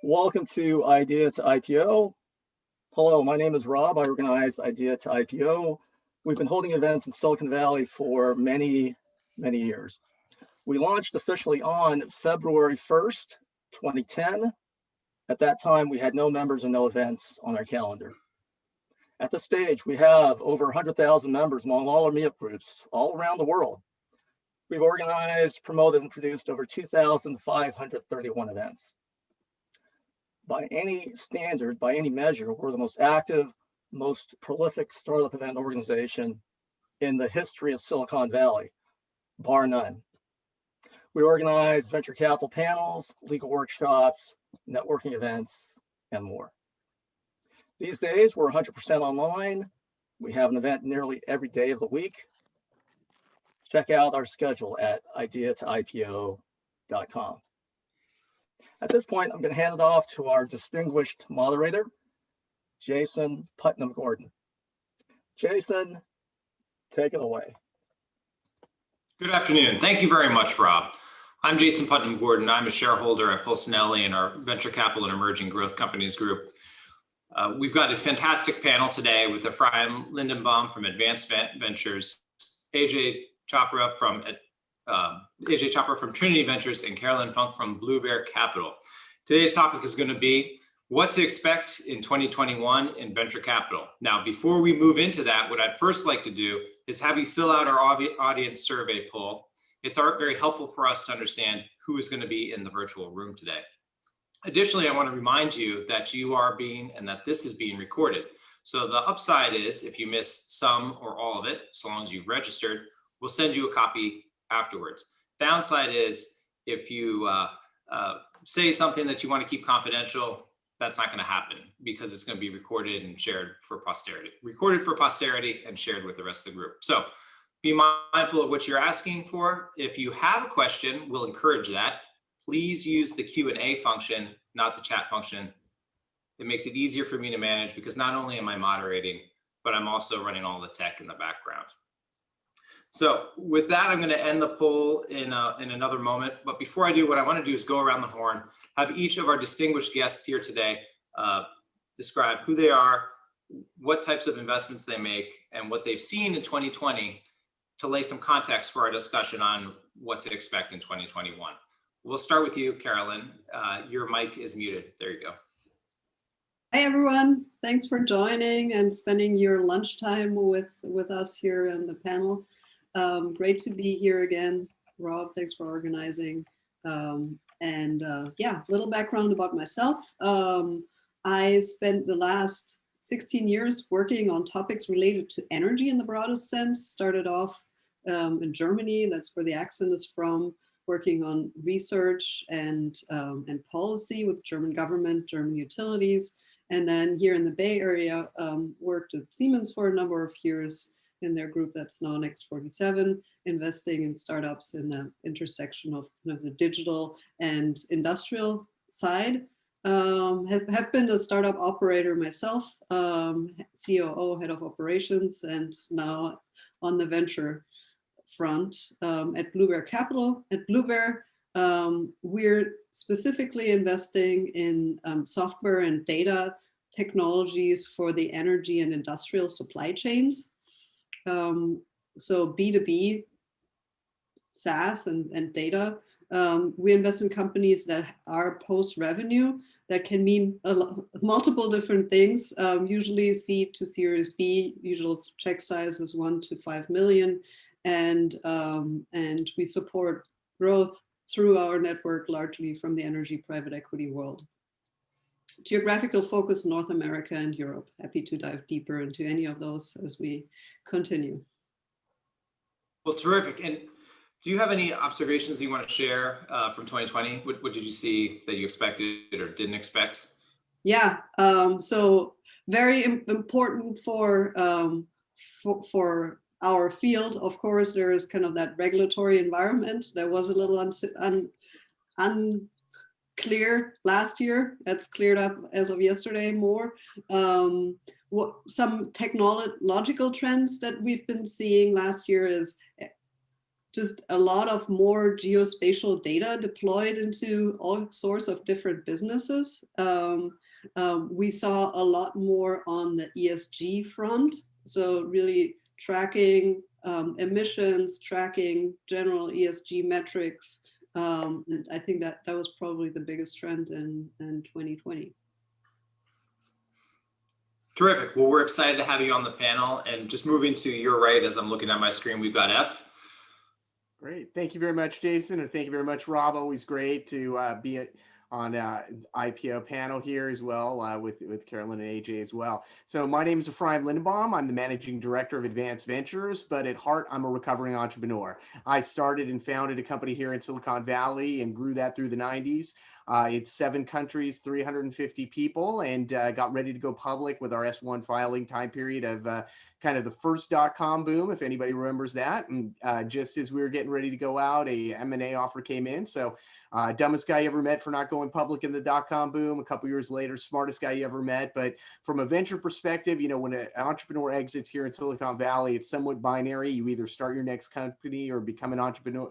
Welcome to Idea to IPO. Hello, my name is Rob. I organize Idea to IPO. We've been holding events in Silicon Valley for many years. We launched officially on February 1st, 2010. At that time, we had no members and no events on our calendar. At this stage, we have over 100,000 members among all our meetup groups all around the world. We've organized, promoted, and produced over 2,531 events. By any standard, by any measure, we're the most active, most prolific startup event organization in the history of Silicon Valley, bar none. We organize venture capital panels, legal workshops, networking events, and more. These days, we're 100% online. We have an event nearly every day of the week. Check out our schedule at ideatoipo.com. At this point, I'm going to hand it off to our distinguished moderator, Jason Putnam-Gordon. Jason, take it away. Good afternoon. Thank you very much, Rob. I'm Jason Putnam-Gordon. I'm a shareholder at Pulcinelli in our Venture Capital and Emerging Growth Companies group. We've got a fantastic panel today with Ephraim Lindenbaum from Advanced Ventures, AJ Chopra from Trinity Ventures, and Carolyn Funk from Blue Bear Capital. Today's topic is going to be what to expect in 2021 in venture capital. Now, before we move into that, what I'd first like to do is have you fill out our audience survey poll. It's very helpful for us to understand who is going to be in the virtual room today. Additionally, I want to remind you that this is being recorded. So the upside is if you miss some or all of it, so long as you've registered, we'll send you a copy afterwards. Downside is if you say something that you want to keep confidential, that's not going to happen because it's going to be recorded and shared for posterity. Recorded for posterity and shared with the rest of the group. So be mindful of what you're asking for. If you have a question, we'll encourage that. Please use the Q&A function, not the chat function. It makes it easier for me to manage because not only am I moderating, but I'm also running all the tech in the background. So with that, I'm going to end the poll in another moment. But before I do, what I want to do is go around the horn, have each of our distinguished guests here today describe who they are, what types of investments they make, and what they've seen in 2020 to lay some context for our discussion on what to expect in 2021. We'll start with you, Carolyn. Your mic is muted. There you go. Hi, everyone. Thanks for joining and spending your lunchtime with us here in the panel. Great to be here again. Rob, thanks for organizing. Yeah, little background about myself. I spent the last 16 years working on topics related to energy in the broadest sense. Started off in Germany, that's where the accent is from, working on research and policy with German government, German utilities. And then here in the Bay Area, worked at Siemens for a number of years in their group that's now Next 47, investing in startups in the intersection of the digital and industrial side. Have been a startup operator myself, COO, head of operations, and now on the venture front at Blue Bear Capital. At Blue Bear, we're specifically investing in software and data technologies for the energy and industrial supply chains. So B2B, SaaS and data. We invest in companies that are post-revenue that can mean multiple different things, usually C to Series B, usual check size is 1 to 5 million. And we support growth through our network largely from the energy private equity world. Geographical focus, North America and Europe. Happy to dive deeper into any of those as we continue. Well, terrific. And do you have any observations that you want to share from 2020? What did you see that you expected or didn't expect? Yeah, so very important for our field. Of course, there is kind of that regulatory environment. There was a little unclear last year. That's cleared up as of yesterday more. Some technological trends that we've been seeing last year is just a lot of more geospatial data deployed into all sorts of different businesses. We saw a lot more on the ESG front. So really tracking emissions, tracking general ESG metrics. And I think that was probably the biggest trend in 2020. Terrific. Well, we're excited to have you on the panel. And just moving to your right, as I'm looking at my screen, we've got F. Great. Thank you very much, Jason. And thank you very much, Rob. Always great to be on IPO panel here as well with Carolyn and AJ as well. So my name is Ephraim Lindenbaum. I'm the managing director of Advanced Ventures, but at heart, I'm a recovering entrepreneur. I started and founded a company here in Silicon Valley and grew that through the 90s. It's 7 countries, 350 people, and got ready to go public with our S1 filing time period of kind of the first .com boom, if anybody remembers that. And just as we were getting ready to go out, a M&A offer came in. So dumbest guy you ever met for not going public in the .com boom. A couple years later, smartest guy you ever met. But from a venture perspective, you know, when an entrepreneur exits here in Silicon Valley, it's somewhat binary. You either start your next company or become an entrepreneur,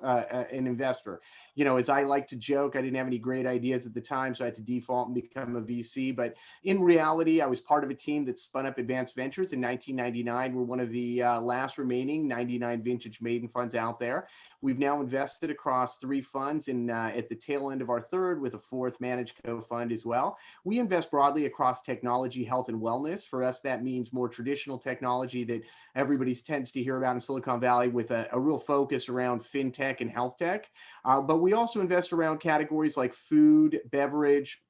an investor. You know, as I like to joke, I didn't have any great ideas at the time, so I had to default and become a VC. But in reality, I was part of a team that spun up Advanced Ventures in 1999. We're one of the last remaining 99 vintage maiden funds out there. We've now invested across 3 funds and at the tail end of our 3rd with a 4th managed co-fund as well. We invest broadly across technology, health, and wellness. For us, that means more traditional technology that everybody tends to hear about in Silicon Valley with a real focus around fintech and health tech. But we also invest around categories like food, beverage,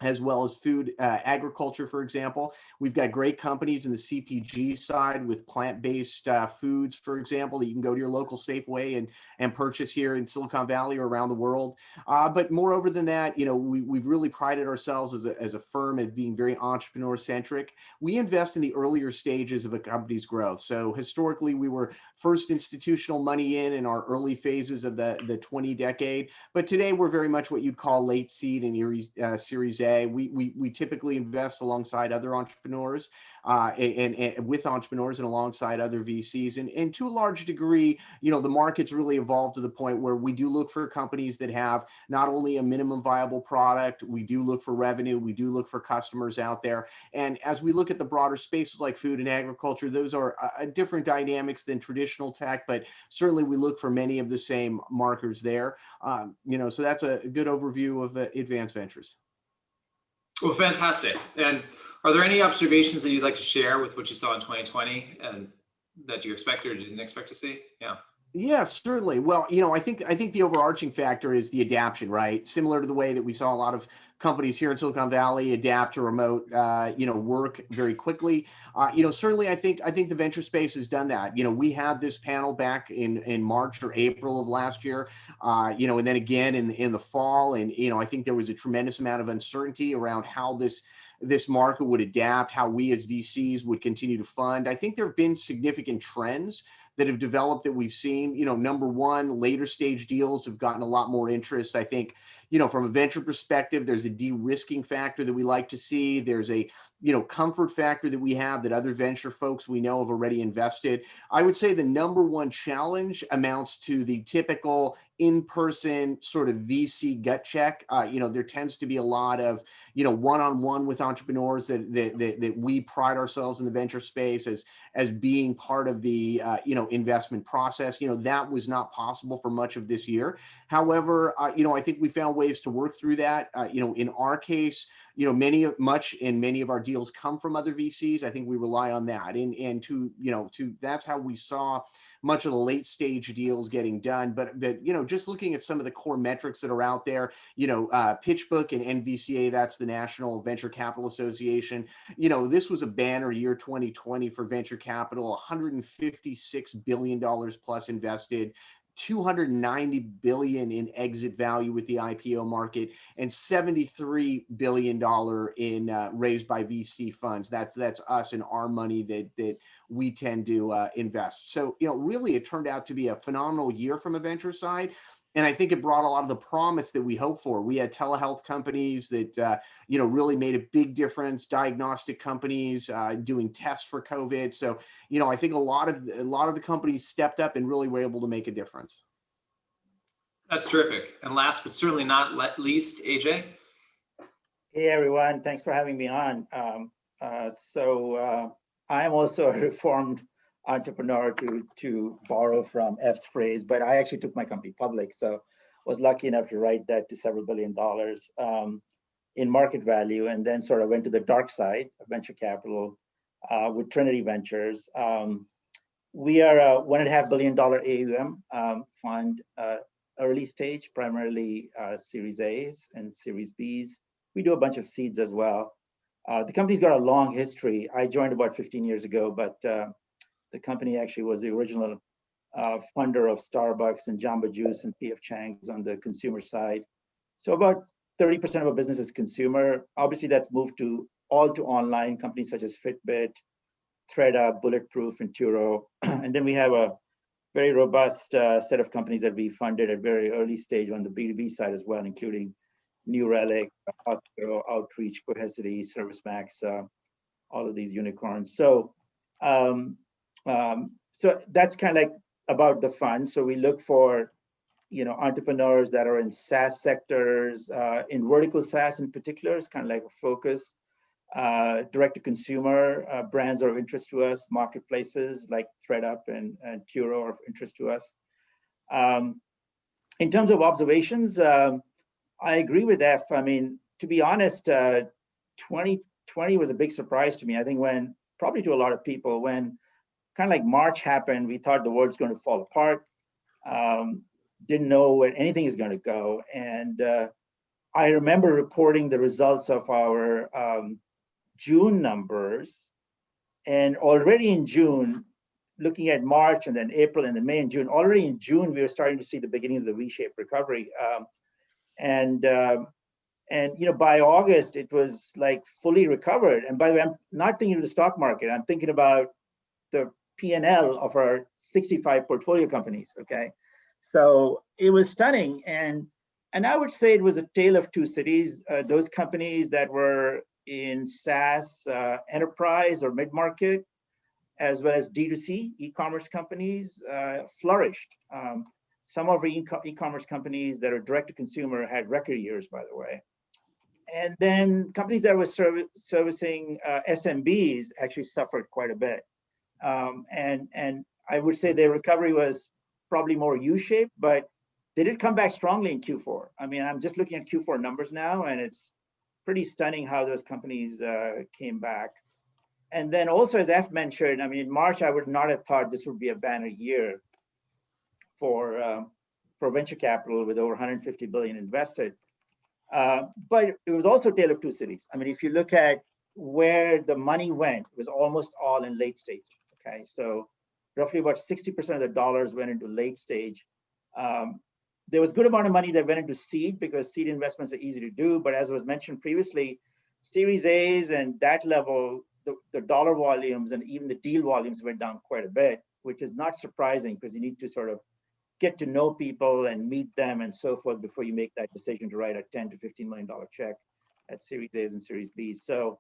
as well as food, agriculture, for example. We've got great companies in the CPG side with plant-based foods, for example, that you can go to your local Safeway and purchase here in Silicon Valley or around the world. But moreover than that, you know, we've really prided ourselves as a firm as being very entrepreneur-centric. We invest in the earlier stages of a company's growth. So historically, we were first institutional money in our early phases of the 20 decade. But today, we're very much what you'd call late seed and Series A. We typically invest alongside other entrepreneurs and with entrepreneurs and alongside other VCs. And to a large degree, you know, the market's really evolved to the point where we do look for companies that have not only a minimum viable product, we do look for revenue, we do look for customers out there. And as we look at the broader spaces like food and agriculture, those are different dynamics than traditional tech, but certainly we look for many of the same markers there. You know, so that's a good overview of Advanced Ventures. Well, fantastic. And are there any observations that you'd like to share with what you saw in 2020 and that you expected or didn't expect to see? Yeah. Yeah, certainly. Well, you know, I think the overarching factor is the adaptation, right? Similar to the way that we saw a lot of companies here in Silicon Valley adapt to remote, you know, work very quickly. You know, certainly, I think the venture space has done that. You know, we had this panel back in March or April of last year, you know, and then again in the fall, and you know, I think there was a tremendous amount of uncertainty around how this market would adapt, how we as VCs would continue to fund. I think there have been significant trends that have developed that we've seen. You know, number one, later stage deals have gotten a lot more interest. I think, you know, from a venture perspective, there's a de-risking factor that we like to see. There's a, you know, comfort factor that we have that other venture folks we know have already invested. I would say the number one challenge amounts to the typical in-person sort of VC gut check. You know, there tends to be a lot of, you know, one-on-one with entrepreneurs that we pride ourselves in the venture space as being part of the, you know, investment process. You know, that was not possible for much of this year. However, you know, I think we found ways to work through that. You know, in our case, you know, many of our deals come from other VCs. I think we rely on that, and to, you know, that's how we saw much of the late stage deals getting done. But you know, just looking at some of the core metrics that are out there, you know, PitchBook and NVCA, that's the National Venture Capital Association. You know, this was a banner year 2020 for venture capital, $156 billion plus invested. $290 billion in exit value with the IPO market, and $73 billion in raised by VC funds. That's us and our money that we tend to invest. So, you know, really it turned out to be a phenomenal year from a venture side. And I think it brought a lot of the promise that we hoped for. We had telehealth companies that, you know, really made a big difference. Diagnostic companies doing tests for COVID. So, you know, I think a lot of the companies stepped up and really were able to make a difference. That's terrific. And last but certainly not least, AJ. Hey everyone, thanks for having me on. I'm also a reformed entrepreneur, to borrow from F's phrase, but I actually took my company public, so was lucky enough to write that to several $1 billion in market value, and then sort of went to the dark side of venture capital with Trinity Ventures. We are a $1.5 billion AUM fund, early stage, primarily Series A's and Series B's. We do a bunch of seeds as well. The company's got a long history. I joined about 15 years ago, but the company actually was the original funder of Starbucks and Jamba Juice and P.F. Chang's on the consumer side. So about 30% of our business is consumer. Obviously, that's moved all to online companies such as Fitbit, ThreadUp, Bulletproof, and Turo. And then we have a very robust set of companies that we funded at very early stage on the B2B side as well, including New Relic, Outreach, Cohesity, ServiceMax, all of these unicorns. So that's kind of like about the fund. So we look for, entrepreneurs that are in SaaS sectors, in vertical SaaS in particular, is kind of like a focus. Direct to consumer brands are of interest to us. Marketplaces like ThreadUp and Turo are of interest to us. In terms of observations, I agree with F. I mean, to be honest, 2020 was a big surprise to me. I think probably to a lot of people, when kind of like March happened, we thought the world's going to fall apart. Didn't know where anything is going to go. And I remember reporting the results of our June numbers. And already in June, looking at March and then April and then May and June, already in June, we were starting to see the beginnings of the V-shaped recovery. And by August, it was like fully recovered. And by the way, I'm not thinking of the stock market. I'm thinking about the P&L of our 65 portfolio companies, okay? So it was stunning. And I would say it was a tale of two cities. Those companies that were in SaaS, enterprise or mid-market, as well as D2C, e-commerce companies, flourished. Some of our e-commerce companies that are direct to consumer had record years, by the way. And then companies that were servicing SMBs actually suffered quite a bit. And I would say their recovery was probably more U-shaped, but they did come back strongly in Q4. I mean, I'm just looking at Q4 numbers now, and it's pretty stunning how those companies came back. And then also, as F mentioned, I mean, in March, I would not have thought this would be a banner year for venture capital with over 150 billion invested. But it was also a tale of two cities. I mean, if you look at where the money went, it was almost all in late stage, okay? So roughly about 60% of the dollars went into late stage. There was a good amount of money that went into seed because seed investments are easy to do. But as was mentioned previously, Series A's and that level, the dollar volumes and even the deal volumes went down quite a bit, which is not surprising because you need to sort of get to know people and meet them and so forth before you make that decision to write a $10 to $15 million check at Series A's and Series B's. So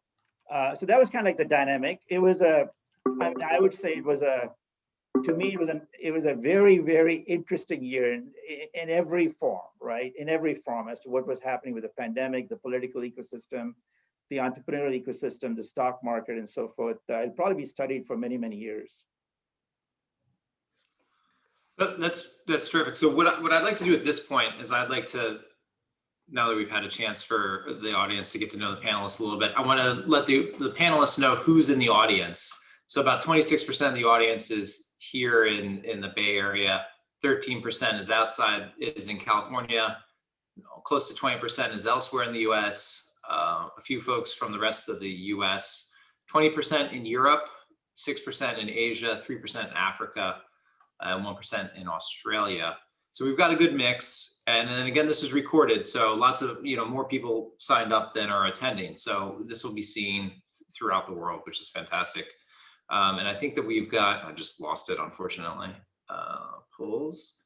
that was kind of like the dynamic. It was I would say it was to me, it was a very, very interesting year in every form, right? In every form as to what was happening with the pandemic, the political ecosystem, the entrepreneurial ecosystem, the stock market, and so forth. It'll probably be studied for many, many years. That's terrific. So what I'd like to do at this point is I'd like to, now that we've had a chance for the audience to get to know the panelists a little bit, I want to let the panelists know who's in the audience. So about 26% of the audience is here in the Bay Area, 13% is in California, close to 20% is elsewhere in the US, a few folks from the rest of the US, 20% in Europe, 6% in Asia, 3% in Africa, 1% in Australia. So we've got a good mix. And then again, this is recorded. So lots of, more people signed up than are attending. So this will be seen throughout the world, which is fantastic. And I think that we've got, I just lost it, unfortunately, polls.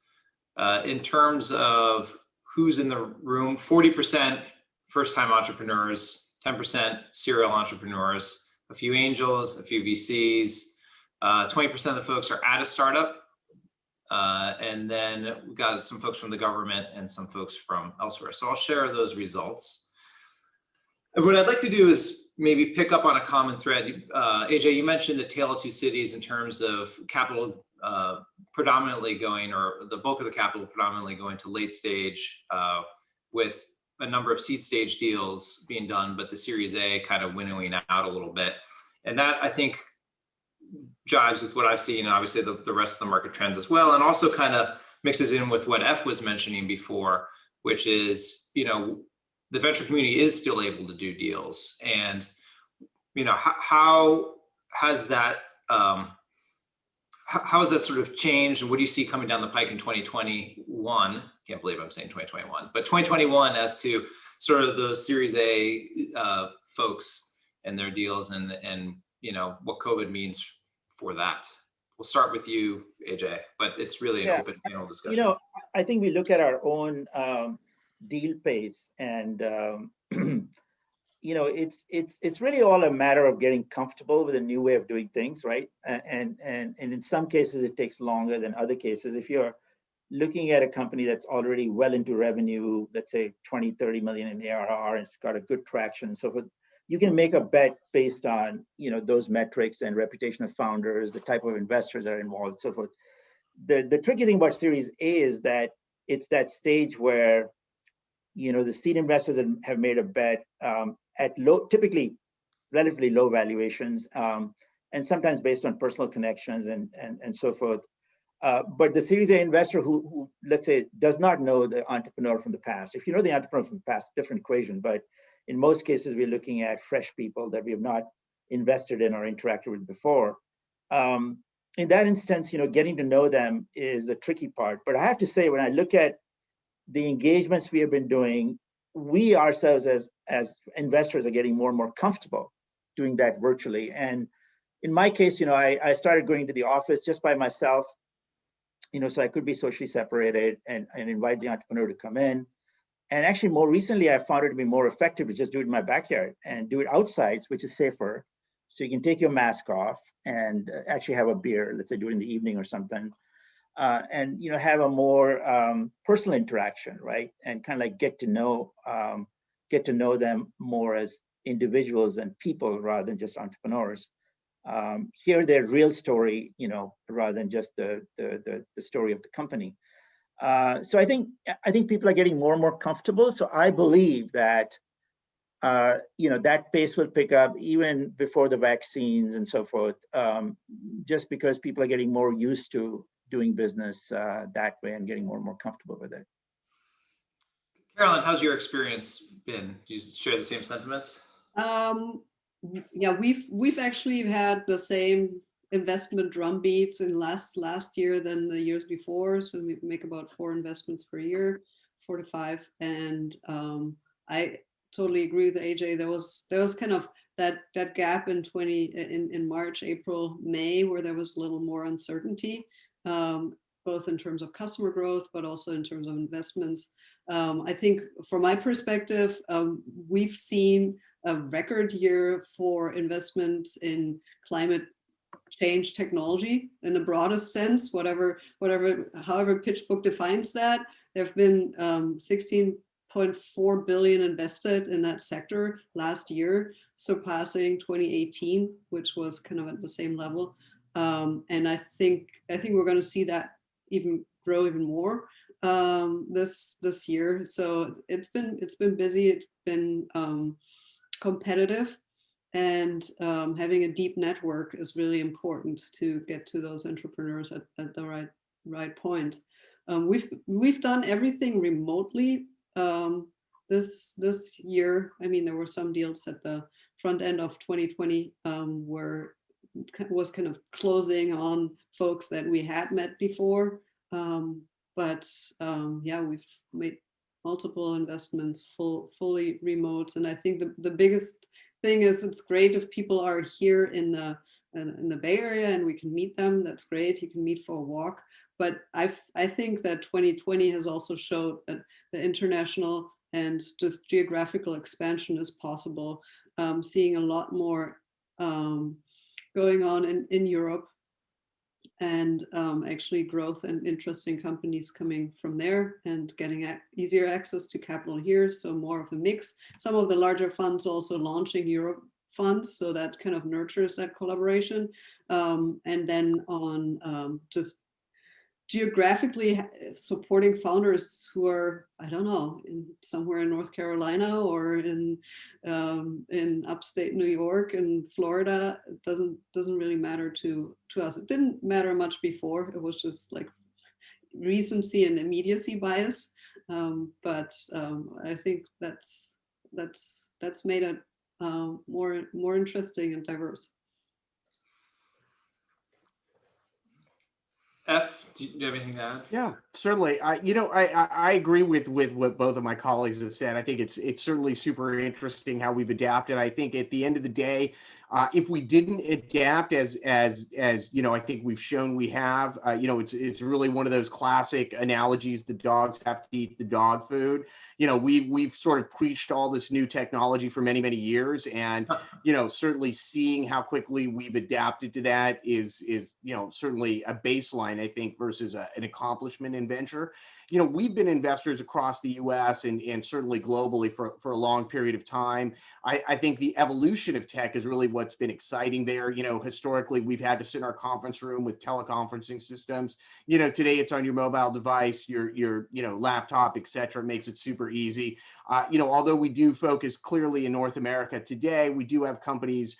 In terms of who's in the room, 40% first-time entrepreneurs, 10% serial entrepreneurs, a few angels, a few VCs, 20% of the folks are at a startup, And then we've got some folks from the government and some folks from elsewhere. So I'll share those results. And what I'd like to do is maybe pick up on a common thread. AJ, you mentioned the tale of two cities in terms of capital predominantly going, or the bulk of the capital predominantly going to late stage, with a number of seed stage deals being done, but the Series A kind of winnowing out a little bit. And that, I think, jives with what I've seen, and obviously the rest of the market trends as well, and also kind of mixes in with what F was mentioning before, which is, the venture community is still able to do deals. And, how has that, how has that sort of changed, and what do you see coming down the pike in 2021? Can't believe I'm saying 2021, but 2021 as to sort of those Series A folks and their deals, and what COVID means for that. We'll start with you, AJ, but it's really an open panel discussion. I think we look at our own deal pace, and it's really all a matter of getting comfortable with a new way of doing things, right? And in some cases it takes longer than other cases. If you're looking at a company that's already well into revenue, let's say 20-30 million in ARR, and it's got a good traction and so forth, you can make a bet based on those metrics and reputation of founders, the type of investors that are involved, and so forth. The tricky thing about Series A is that it's that stage where the seed investors have made a bet at typically relatively low valuations, and sometimes based on personal connections and so forth. But the Series A investor who, let's say, does not know the entrepreneur from the past. If you know the entrepreneur from the past, different equation. But in most cases, we're looking at fresh people that we have not invested in or interacted with before. In that instance, getting to know them is the tricky part. But I have to say, when I look at the engagements we have been doing, we ourselves as investors are getting more and more comfortable doing that virtually. And in my case, I started going to the office just by myself, so I could be socially separated and invite the entrepreneur to come in. And actually, more recently, I found it to be more effective to just do it in my backyard and do it outside, which is safer. So you can take your mask off and actually have a beer, let's say do it in the evening or something, and have a more personal interaction, right? And kind of like get to know them more as individuals and people rather than just entrepreneurs. Hear their real story, rather than just the story of the company. So I think people are getting more and more comfortable. So I believe that that pace will pick up even before the vaccines and so forth, just because people are getting more used to doing business that way and getting more and more comfortable with it. Carolyn, how's your experience been? Do you share the same sentiments? Yeah, we've actually had the same investment drumbeats in last year than the years before. So we make about 4 investments per year, 4 to 5, and I totally agree with AJ. There was kind of that gap in March, April, May, where there was a little more uncertainty, both in terms of customer growth, but also in terms of investments. I think from my perspective, we've seen a record year for investments in climate change technology in the broadest sense, however PitchBook defines that. There have been 16.4 billion invested in that sector last year, surpassing 2018, which was kind of at the same level. And I think we're going to see that grow even more this year. So it's been busy. It's been competitive, and having a deep network is really important to get to those entrepreneurs at the right point. We've done everything remotely this year. I mean, there were some deals at the front end of 2020 where was kind of closing on folks that we had met before. But we've made multiple investments fully remote. And I think the biggest thing is it's great if people are here in the Bay Area and we can meet them. That's great. You can meet for a walk. But I think that 2020 has also showed that the international and just geographical expansion is possible. Seeing a lot more going on in Europe. and actually growth and interesting companies coming from there and getting easier access to capital here. So more of a mix. Some of the larger funds also launching Europe funds, so that kind of nurtures that collaboration. And then on just geographically supporting founders who are, I don't know, somewhere in North Carolina or in upstate New York and Florida. It doesn't really matter to us. It didn't matter much before. It was just like recency and immediacy bias. But I think that's made it more interesting and diverse. F, do you have anything to add? Yeah, certainly. I agree with what both of my colleagues have said. I think it's certainly super interesting how we've adapted. I think at the end of the day, if we didn't adapt as I think we've shown we have, it's really one of those classic analogies. The dogs have to eat the dog food. We've sort of preached all this new technology for many, many years, and certainly seeing how quickly we've adapted to that is certainly a baseline, I think, versus an accomplishment in venture. We've been investors across the US and certainly globally for a long period of time. I think the evolution of tech is really what's been exciting there. Historically, we've had to sit in our conference room with teleconferencing systems. Today it's on your mobile device, your laptop, et cetera. It makes it super easy. Although we do focus clearly in North America today, we do have companies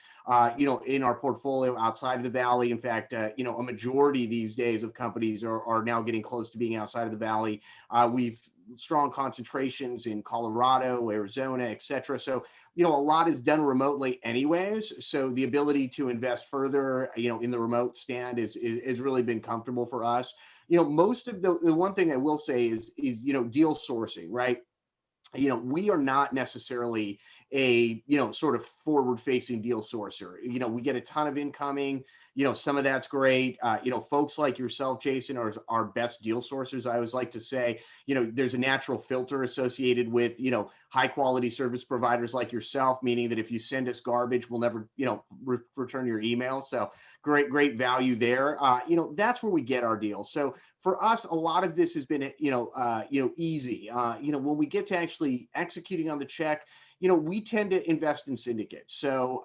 in our portfolio outside of the Valley. In fact, a majority these days of companies are now getting close to being outside of the Valley. We've strong concentrations in Colorado, Arizona, et cetera. So, a lot is done remotely anyways. So the ability to invest further, in the remote stand is really been comfortable for us. Most of the one thing I will say is deal sourcing, right? We are not necessarily a, sort of forward facing deal sourcer. We get a ton of incoming, some of that's great. Folks like yourself, Jason, are our best deal sourcers. I always like to say, there's a natural filter associated with, high quality service providers like yourself, meaning that if you send us garbage, we'll never, return your email. So great value there. That's where we get our deals. So for us, a lot of this has been, easy. When we get to actually executing on the check, we tend to invest in syndicates. So,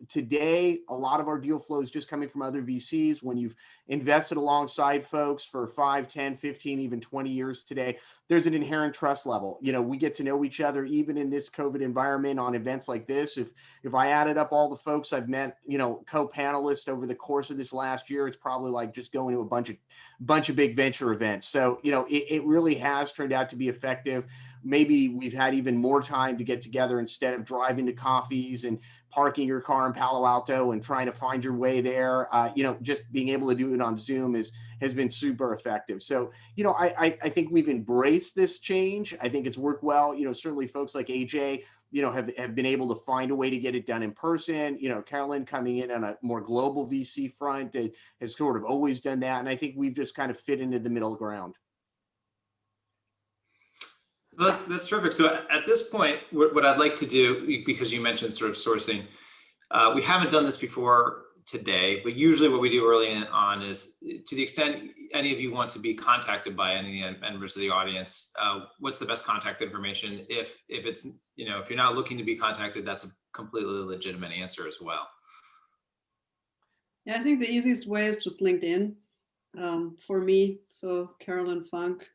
today, a lot of our deal flow is just coming from other VCs. When you've invested alongside folks for 5, 10, 15, even 20 years today, there's an inherent trust level. We get to know each other, even in this COVID environment on events like this. If I added up all the folks I've met, co-panelists over the course of this last year, it's probably like just going to a bunch of big venture events. So, it really has turned out to be effective. Maybe we've had even more time to get together instead of driving to coffees and parking your car in Palo Alto and trying to find your way there. Just being able to do it on Zoom has been super effective. So, I think we've embraced this change. I think it's worked well. Certainly folks like AJ, have been able to find a way to get it done in person. Carolyn coming in on a more global VC front has sort of always done that. And I think we've just kind of fit into the middle ground. That's terrific. So at this point, what I'd like to do, because you mentioned sort of sourcing, we haven't done this before today, but usually what we do early on is, to the extent any of you want to be contacted by any members of the audience, what's the best contact information? If it's, if you're not looking to be contacted, that's a completely legitimate answer as well. Yeah, I think the easiest way is just LinkedIn for me. So Carolyn Funk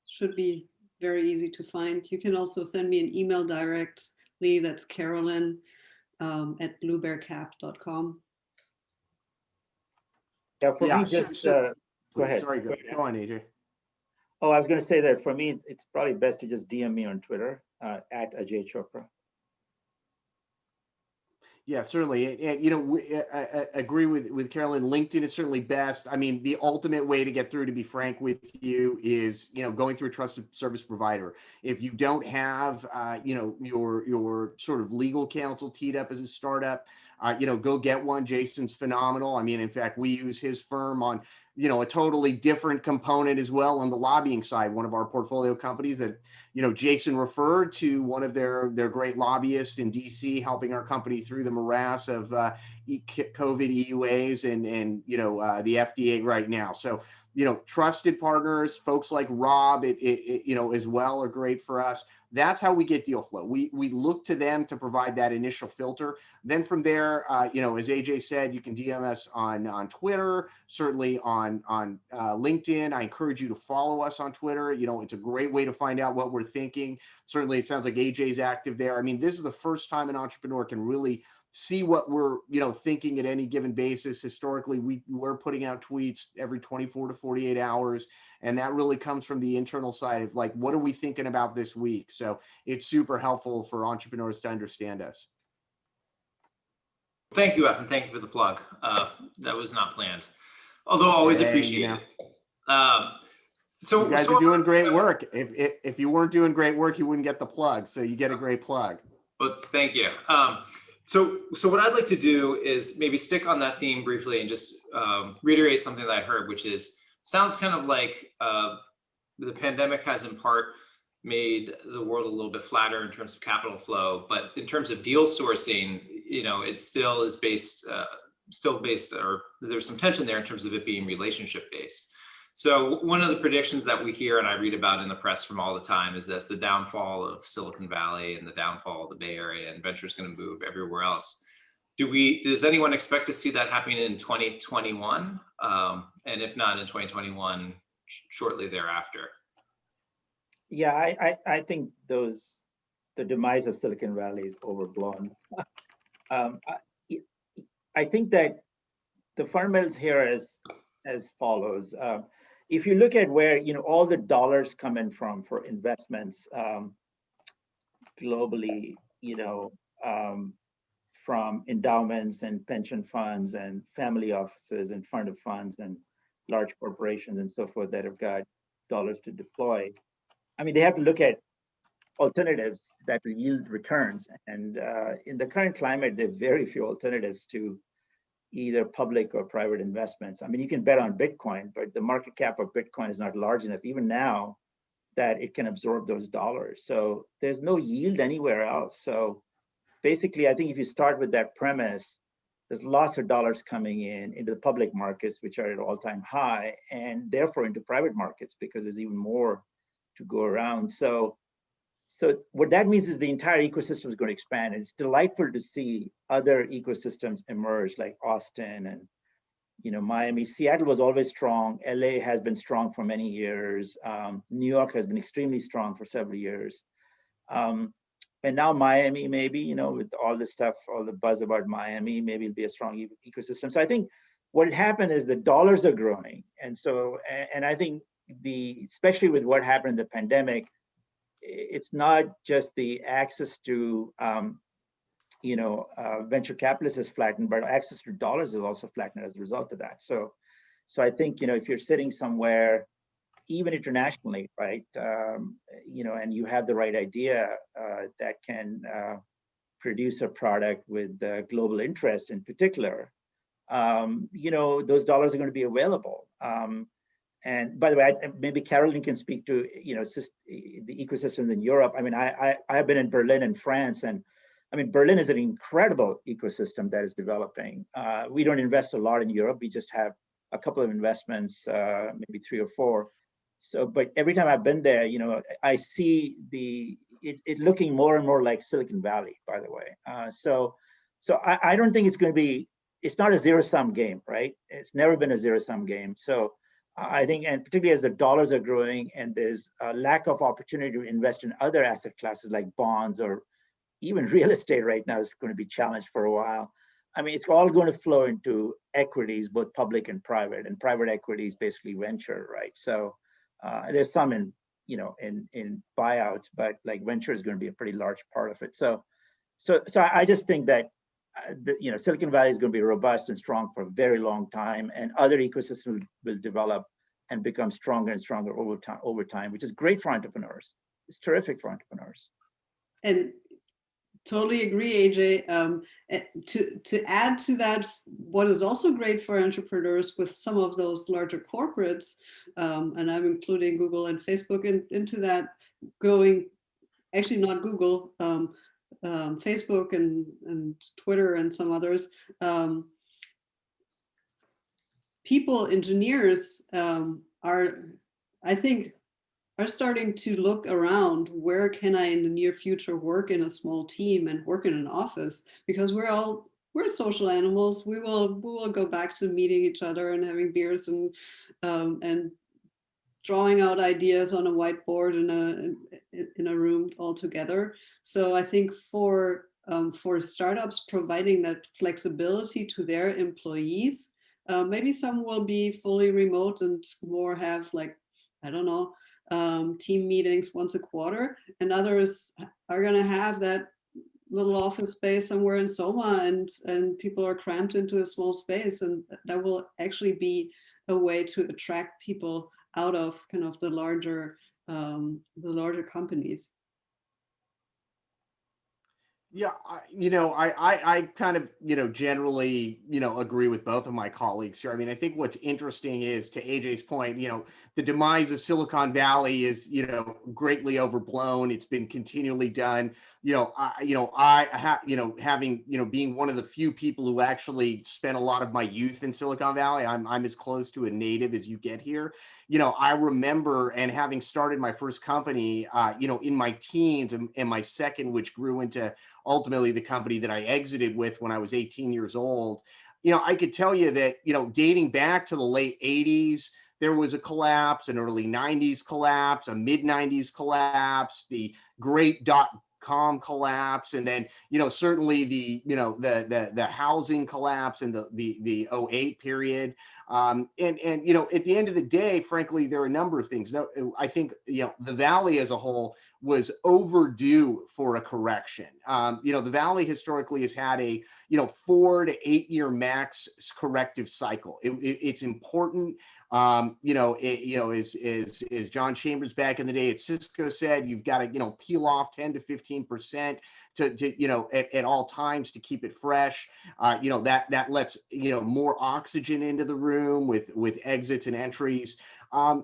should be very easy to find. You can also send me an email directly. That's Carolyn at bluebearcap.com. Yeah, for me, just go ahead. Sorry, go on, AJ. Oh, I was going to say that for me, it's probably best to just DM me on Twitter at Ajay Chopra. Yeah, certainly. And, I agree with Carolyn. LinkedIn is certainly best. I mean, the ultimate way to get through, to be frank with you, is, going through a trusted service provider. If you don't have, your sort of legal counsel teed up as a startup, go get one. Jason's phenomenal. I mean, in fact, we use his firm on, a totally different component as well on the lobbying side. One of our portfolio companies that, Jason referred to, one of their great lobbyists in DC, helping our company through the morass of COVID EUAs and the FDA right now. So, trusted partners, folks like Rob, as well are great for us. That's how we get deal flow. We look to them to provide that initial filter. Then from there, as AJ said, you can DM us on Twitter, certainly on LinkedIn. I encourage you to follow us on Twitter. It's a great way to find out what we're thinking. Certainly, it sounds like AJ's active there. I mean, this is the first time an entrepreneur can really see what we're thinking at any given basis. Historically, we're putting out tweets every 24 to 48 hours, and that really comes from the internal side of like, what are we thinking about this week? So it's super helpful for entrepreneurs to understand us. Thank you, Evan. Thank you for the plug. That was not planned, although always appreciate it. So you guys are doing great work. If you weren't doing great work, you wouldn't get the plug. So you get a great plug. Well, thank you. So what I'd like to do is maybe stick on that theme briefly and just reiterate something that I heard, which is, sounds kind of like the pandemic has in part made the world a little bit flatter in terms of capital flow, but in terms of deal sourcing, it still is based, or there's some tension there in terms of it being relationship based. So one of the predictions that we hear and I read about in the press from all the time is that's the downfall of Silicon Valley and the downfall of the Bay Area, and venture is going to move everywhere else. Does anyone expect to see that happening in 2021? And if not in 2021, shortly thereafter? Yeah, I think the demise of Silicon Valley is overblown. I think that the fundamentals here is as follows. If you look at where all the dollars come in from for investments globally, from endowments and pension funds and family offices and fund of funds and large corporations and so forth that have got dollars to deploy. I mean, they have to look at alternatives that will yield returns. And in the current climate, there are very few alternatives to either public or private investments. I mean, you can bet on Bitcoin, but the market cap of Bitcoin is not large enough, even now, that it can absorb those dollars. So there's no yield anywhere else. So basically, I think if you start with that premise, there's lots of dollars coming into the public markets, which are at all-time high, and therefore into private markets, because there's even more to go around. So what that means is the entire ecosystem is going to expand. And it's delightful to see other ecosystems emerge, like Austin and Miami. Seattle was always strong. LA has been strong for many years. New York has been extremely strong for several years. And now Miami, maybe, with all this stuff, all the buzz about Miami, maybe it'll be a strong ecosystem. So I think what happened is the dollars are growing. And I think especially with what happened in the pandemic, it's not just the access to venture capitalists has flattened, but access to dollars has also flattened as a result of that. So I think if you're sitting somewhere, even internationally, right, and you have the right idea that can produce a product with global interest in particular, those dollars are going to be available. And by the way, maybe Carolyn can speak to the ecosystem in Europe. I mean, I've been in Berlin and France, and I mean, Berlin is an incredible ecosystem that is developing. We don't invest a lot in Europe. We just have a couple of investments, maybe 3 or 4. So, but every time I've been there, I see it looking more and more like Silicon Valley, by the way. So I don't think it's not a zero-sum game, right? It's never been a zero-sum game. So I think, and particularly as the dollars are growing and there's a lack of opportunity to invest in other asset classes like bonds or even real estate right now is going to be challenged for a while. I mean, it's all going to flow into equities, both public and private equities, basically venture, right? So there's some in buyouts, but like venture is going to be a pretty large part of it. So I just think that Silicon Valley is going to be robust and strong for a very long time, and other ecosystems will develop and become stronger and stronger over time, which is great for entrepreneurs. It's terrific for entrepreneurs. And Totally agree, AJ. To add to that, what is also great for entrepreneurs with some of those larger corporates, and I'm including Google and Facebook into that, going, actually not Google, Facebook and Twitter and some others, people, engineers are, I think, are starting to look around, where can I in the near future work in a small team and work in an office, because we're social animals. We will go back to meeting each other and having beers and drawing out ideas on a whiteboard in a room all together. So I think for startups, providing that flexibility to their employees, maybe some will be fully remote and more have, like, I don't know, team meetings once a quarter, and others are going to have that little office space somewhere in Soma, and people are cramped into a small space, and that will actually be a way to attract people out of kind of the larger companies. Yeah, I kind of, generally, agree with both of my colleagues here. I mean, I think what's interesting is, to AJ's point, the demise of Silicon Valley is, greatly overblown. It's been continually done. Having, being one of the few people who actually spent a lot of my youth in Silicon Valley, I'm as close to a native as you get here. I remember, and having started my first company, in my teens, and my second, which grew into ultimately the company that I exited with when I was 18 years old, I could tell you that, dating back to the late 80s, there was a collapse, an early 90s collapse, a mid 90s collapse, the great .com collapse, and then, certainly the housing collapse and the 08 period. And at the end of the day, frankly, there are a number of things. I think, the Valley as a whole was overdue for a correction. The Valley historically has had a 4 to 8 year max corrective cycle. It's important. As John Chambers back in the day at Cisco said, you've got to peel off 10 to 15% to at all times to keep it fresh. That lets more oxygen into the room with exits and entries. I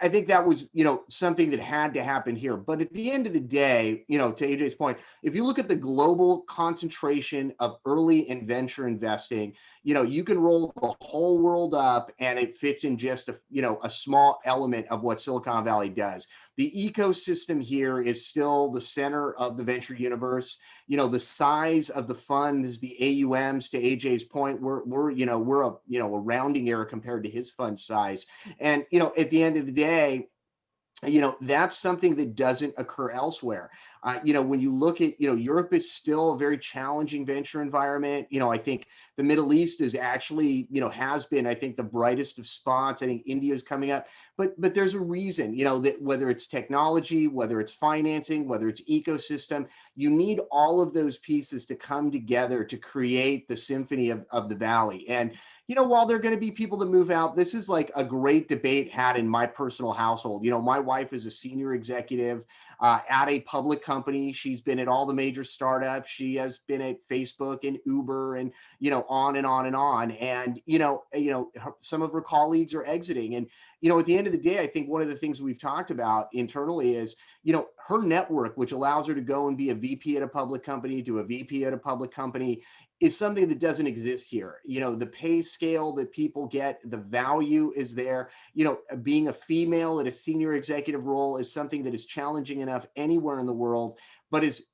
think that was, something that had to happen here. But at the end of the day, to AJ's point, if you look at the global concentration of early and venture investing, you can roll the whole world up and it fits in just a small element of what Silicon Valley does. The ecosystem here is still the center of the venture universe. The size of the funds, the AUMs, to AJ's point, we're a rounding error compared to his fund size. And, at the end of the day, that's something that doesn't occur elsewhere. When you look at, Europe is still a very challenging venture environment. I think the Middle East is actually, has been, I think, the brightest of spots. I think India is coming up, but there's a reason, that whether it's technology, whether it's financing, whether it's ecosystem, you need all of those pieces to come together to create the symphony of the Valley. And, while there are going to be people that move out, this is like a great debate had in my personal household. My wife is a senior executive at a public company. She's been at all the major startups. She has been at Facebook and Uber and, on and on and on. And, some of her colleagues are exiting. And, at the end of the day, I think one of the things we've talked about internally is, her network, which allows her to go and be a VP at a public company, to a VP at a public company, is something that doesn't exist here. The pay scale that people get, the value is there. Being a female at a senior executive role is something that is challenging enough anywhere in the world, but is,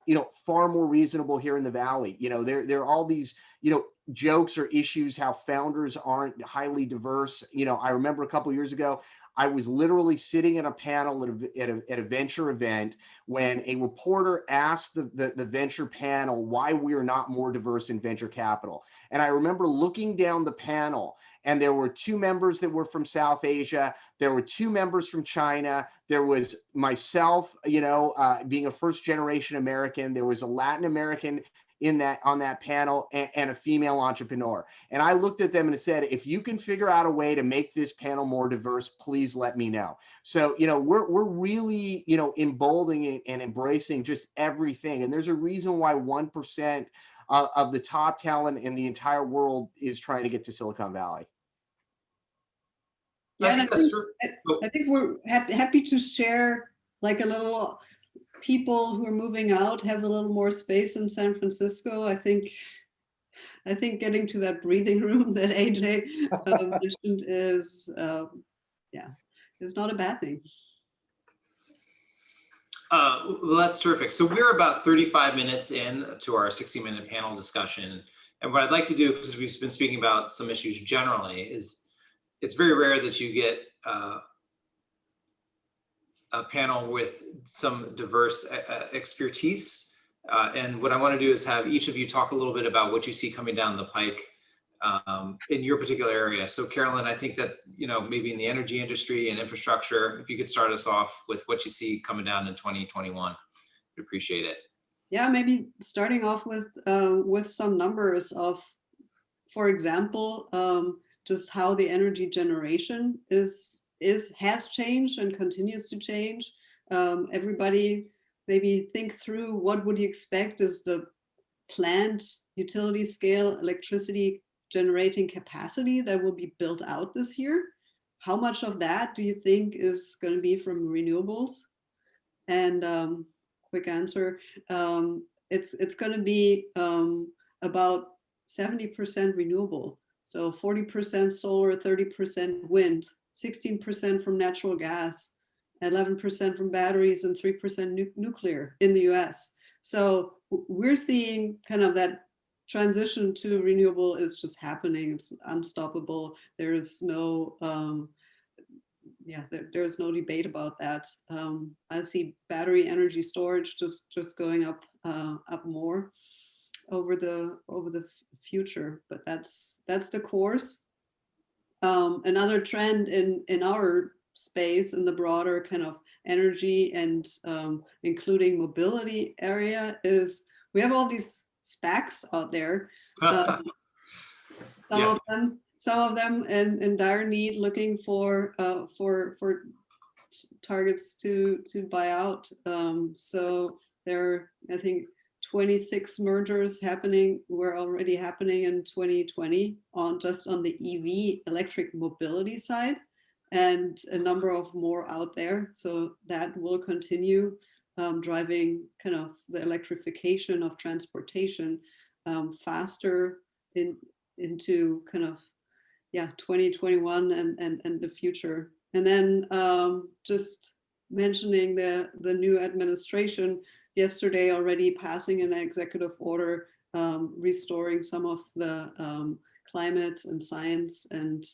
far more reasonable here in the Valley. There are all these, jokes or issues how founders aren't highly diverse. I remember a couple of years ago, I was literally sitting in a panel at a venture event when a reporter asked the venture panel why we are not more diverse in venture capital. And I remember looking down the panel, and there were 2 members that were from South Asia. There were 2 members from China. There was myself, being a first generation American. There was a Latin American on that panel and a female entrepreneur. And I looked at them and said, if you can figure out a way to make this panel more diverse, please let me know. So, we're really, emboldening and embracing just everything. And there's a reason why 1% of the top talent in the entire world is trying to get to Silicon Valley. Yeah, I think that's true. I think we're happy to share like a little people who are moving out have a little more space in San Francisco. I think getting to that breathing room that AJ mentioned is not a bad thing. Well, that's terrific. So we're about 35 minutes in to our 60-minute panel discussion. And what I'd like to do, because we've been speaking about some issues generally, is it's very rare that you get a panel with some diverse expertise. And what I want to do is have each of you talk a little bit about what you see coming down the pike in your particular area. So Carolyn, I think that, maybe in the energy industry and infrastructure, if you could start us off with what you see coming down in 2021, we'd appreciate it. Yeah, maybe starting off with some numbers of, for example, just how the energy generation has changed and continues to change. Everybody maybe think through what would you expect is the planned utility scale electricity generating capacity that will be built out this year. How much of that do you think is going to be from renewables? And quick answer, it's going to be about 70% renewable. So 40% solar, 30% wind, 16% from natural gas, 11% from batteries, and 3% nuclear in the US. So we're seeing kind of that transition to renewable is just happening. It's unstoppable. There is no, there's no debate about that. I see battery energy storage just going up more over the future, but that's the course. Another trend in our space, in the broader kind of energy and including mobility area, is we have all these SPACs out there. Some of them in dire need, looking for targets to buy out. So there are, I think, 26 mergers were already happening in 2020 on the EV electric mobility side, and a number of more out there. So that will continue driving kind of the electrification of transportation faster into kind of 2021 and the future. And then just mentioning the new administration yesterday already passing an executive order restoring some of the climate and science and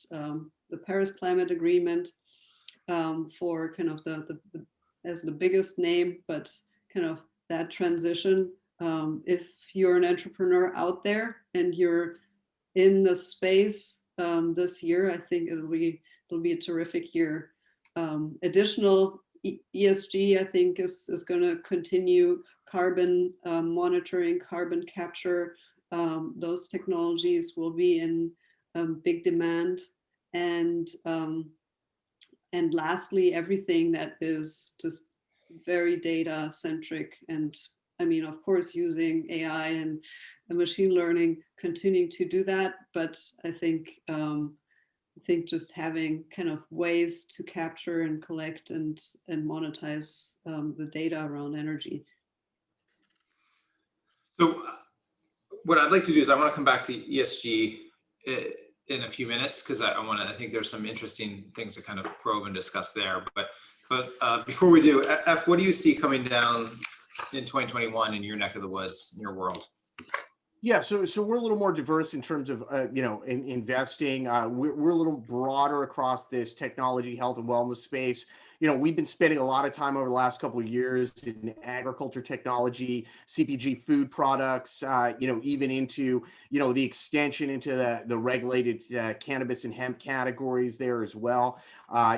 the Paris Climate Agreement for kind of the as the biggest name, but kind of that transition. If you're an entrepreneur out there and you're in the space this year, I think it'll be a terrific year. Additional ESG, I think, is going to continue. Carbon monitoring, carbon capture, those technologies will be in big demand. And lastly, everything that is just very data centric, and I mean, of course, using AI and machine learning, continuing to do that. But I think just having kind of ways to capture and collect and monetize the data around energy. So what I'd like to do is I want to come back to ESG in a few minutes, because I think there's some interesting things to kind of probe and discuss there. But before we do, F, what do you see coming down in 2021 in your neck of the woods, in your world? Yeah, so we're a little more diverse in terms of in investing. We're a little broader across this technology, health, and wellness space. We've been spending a lot of time over the last couple of years in agriculture technology, CPG food products, even into the extension into the regulated cannabis and hemp categories there as well.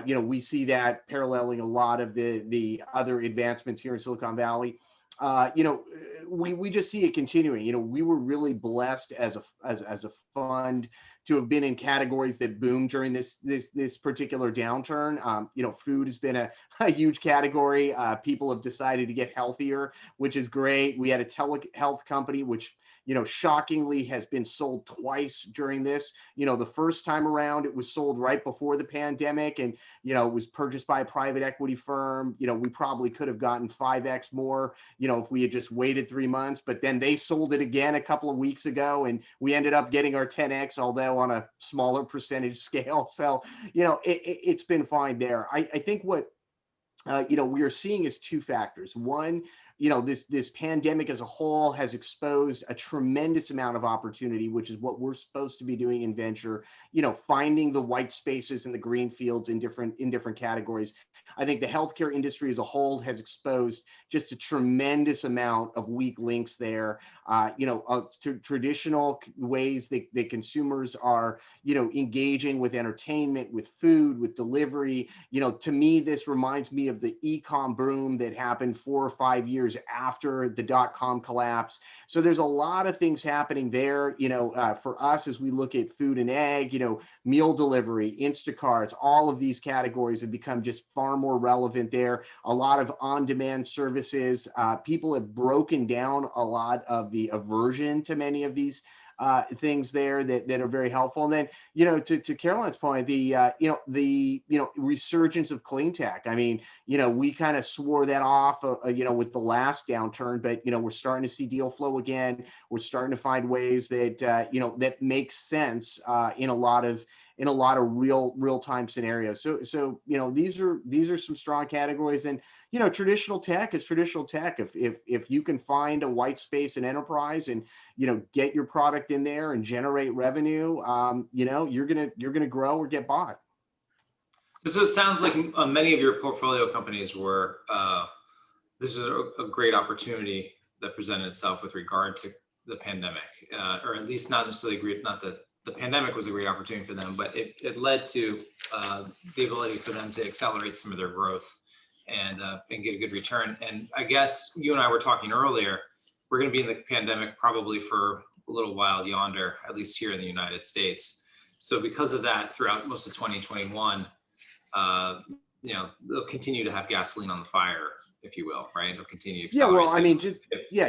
We see that paralleling a lot of the other advancements here in Silicon Valley. you know, we just see it continuing. You know, we were really blessed as a fund to have been in categories that boomed during this particular downturn. You know, food has been a huge category. People have decided to get healthier, which is great. We had a telehealth company, which, you know, shockingly has been sold twice during this. You know, the first time around, it was sold right before the pandemic, and, you know, it was purchased by a private equity firm. You know, we probably could have gotten 5x more, you know, if we had just waited 3 months, but then they sold it again a couple of weeks ago, and we ended up getting our 10x, although on a smaller percentage scale. So, you know, it's been fine there. I think what you know, we are seeing is two factors. One, you know, this pandemic as a whole has exposed a tremendous amount of opportunity, which is what we're supposed to be doing in venture. You know, finding the white spaces and the green fields in different categories. I think the healthcare industry as a whole has exposed just a tremendous amount of weak links there. You know, traditional ways that consumers are, you know, engaging with entertainment, with food, with delivery. You know, to me, this reminds me of the e-com boom that happened 4 or 5 years after the dot-com collapse. So there's a lot of things happening there. You know, for us, as we look at food and ag, you know, meal delivery, Instacarts, all of these categories have become just far more relevant there. A lot of on-demand services. People have broken down a lot of the aversion to many of these things there that are very helpful. And then, you know, to Caroline's point, the resurgence of clean tech. I mean, you know, we kind of swore that off, you know, with the last downturn, but, you know, we're starting to see deal flow again. We're starting to find ways that, you know, that make sense in a lot of real-time scenarios. So, you know, these are some strong categories. And, you know, traditional tech is traditional tech. If you can find a white space in enterprise and, you know, get your product in there and generate revenue, you know, you're gonna grow or get bought. So it sounds like many of your portfolio companies were, this is a great opportunity that presented itself with regard to the pandemic, or at least not necessarily great, not that the pandemic was a great opportunity for them, but it led to the ability for them to accelerate some of their growth and get a good return. And I guess you and I were talking earlier, we're going to be in the pandemic probably for a little while yonder, at least here in the United States. So because of that, throughout most of 2021, you know, they'll continue to have gasoline on the fire, if you will, right? It'll continue to accelerate. Yeah, well, I mean,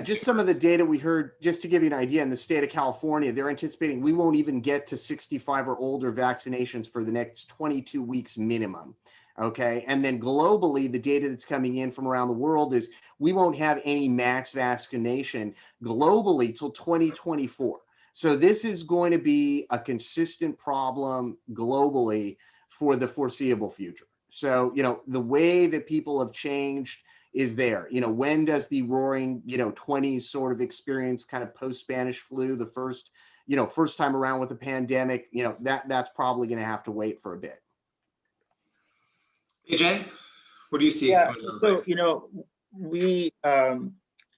just some of the data we heard, just to give you an idea, in the state of California, they're anticipating we won't even get to 65 or older vaccinations for the next 22 weeks minimum. Okay. And then globally, the data that's coming in from around the world is we won't have any max vaccination globally till 2024. So this is going to be a consistent problem globally for the foreseeable future. So, you know, the way that people have changed is there. You know, when does the roaring, you know, 20s sort of experience kind of post-Spanish flu, the first time around with the pandemic, you know, that's probably going to have to wait for a bit. AJ, what do you see? Yeah, so, you know, we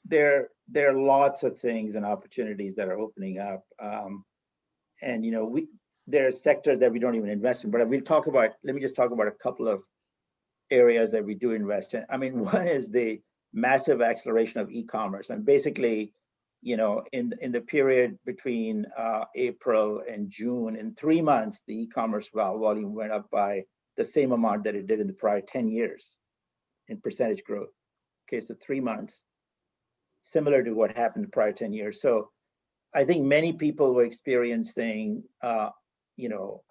there are lots of things and opportunities that are opening up, and you know, there are sectors that we don't even invest in. But let me just talk about a couple of areas that we do invest in. I mean, one is the massive acceleration of e-commerce, and basically, you know, in the period between April and June, in 3 months, the e-commerce volume went up by the same amount that it did in the prior 10 years in percentage growth. Okay, so 3 months, similar to what happened in the prior 10 years. So I think many people were experiencing, you know,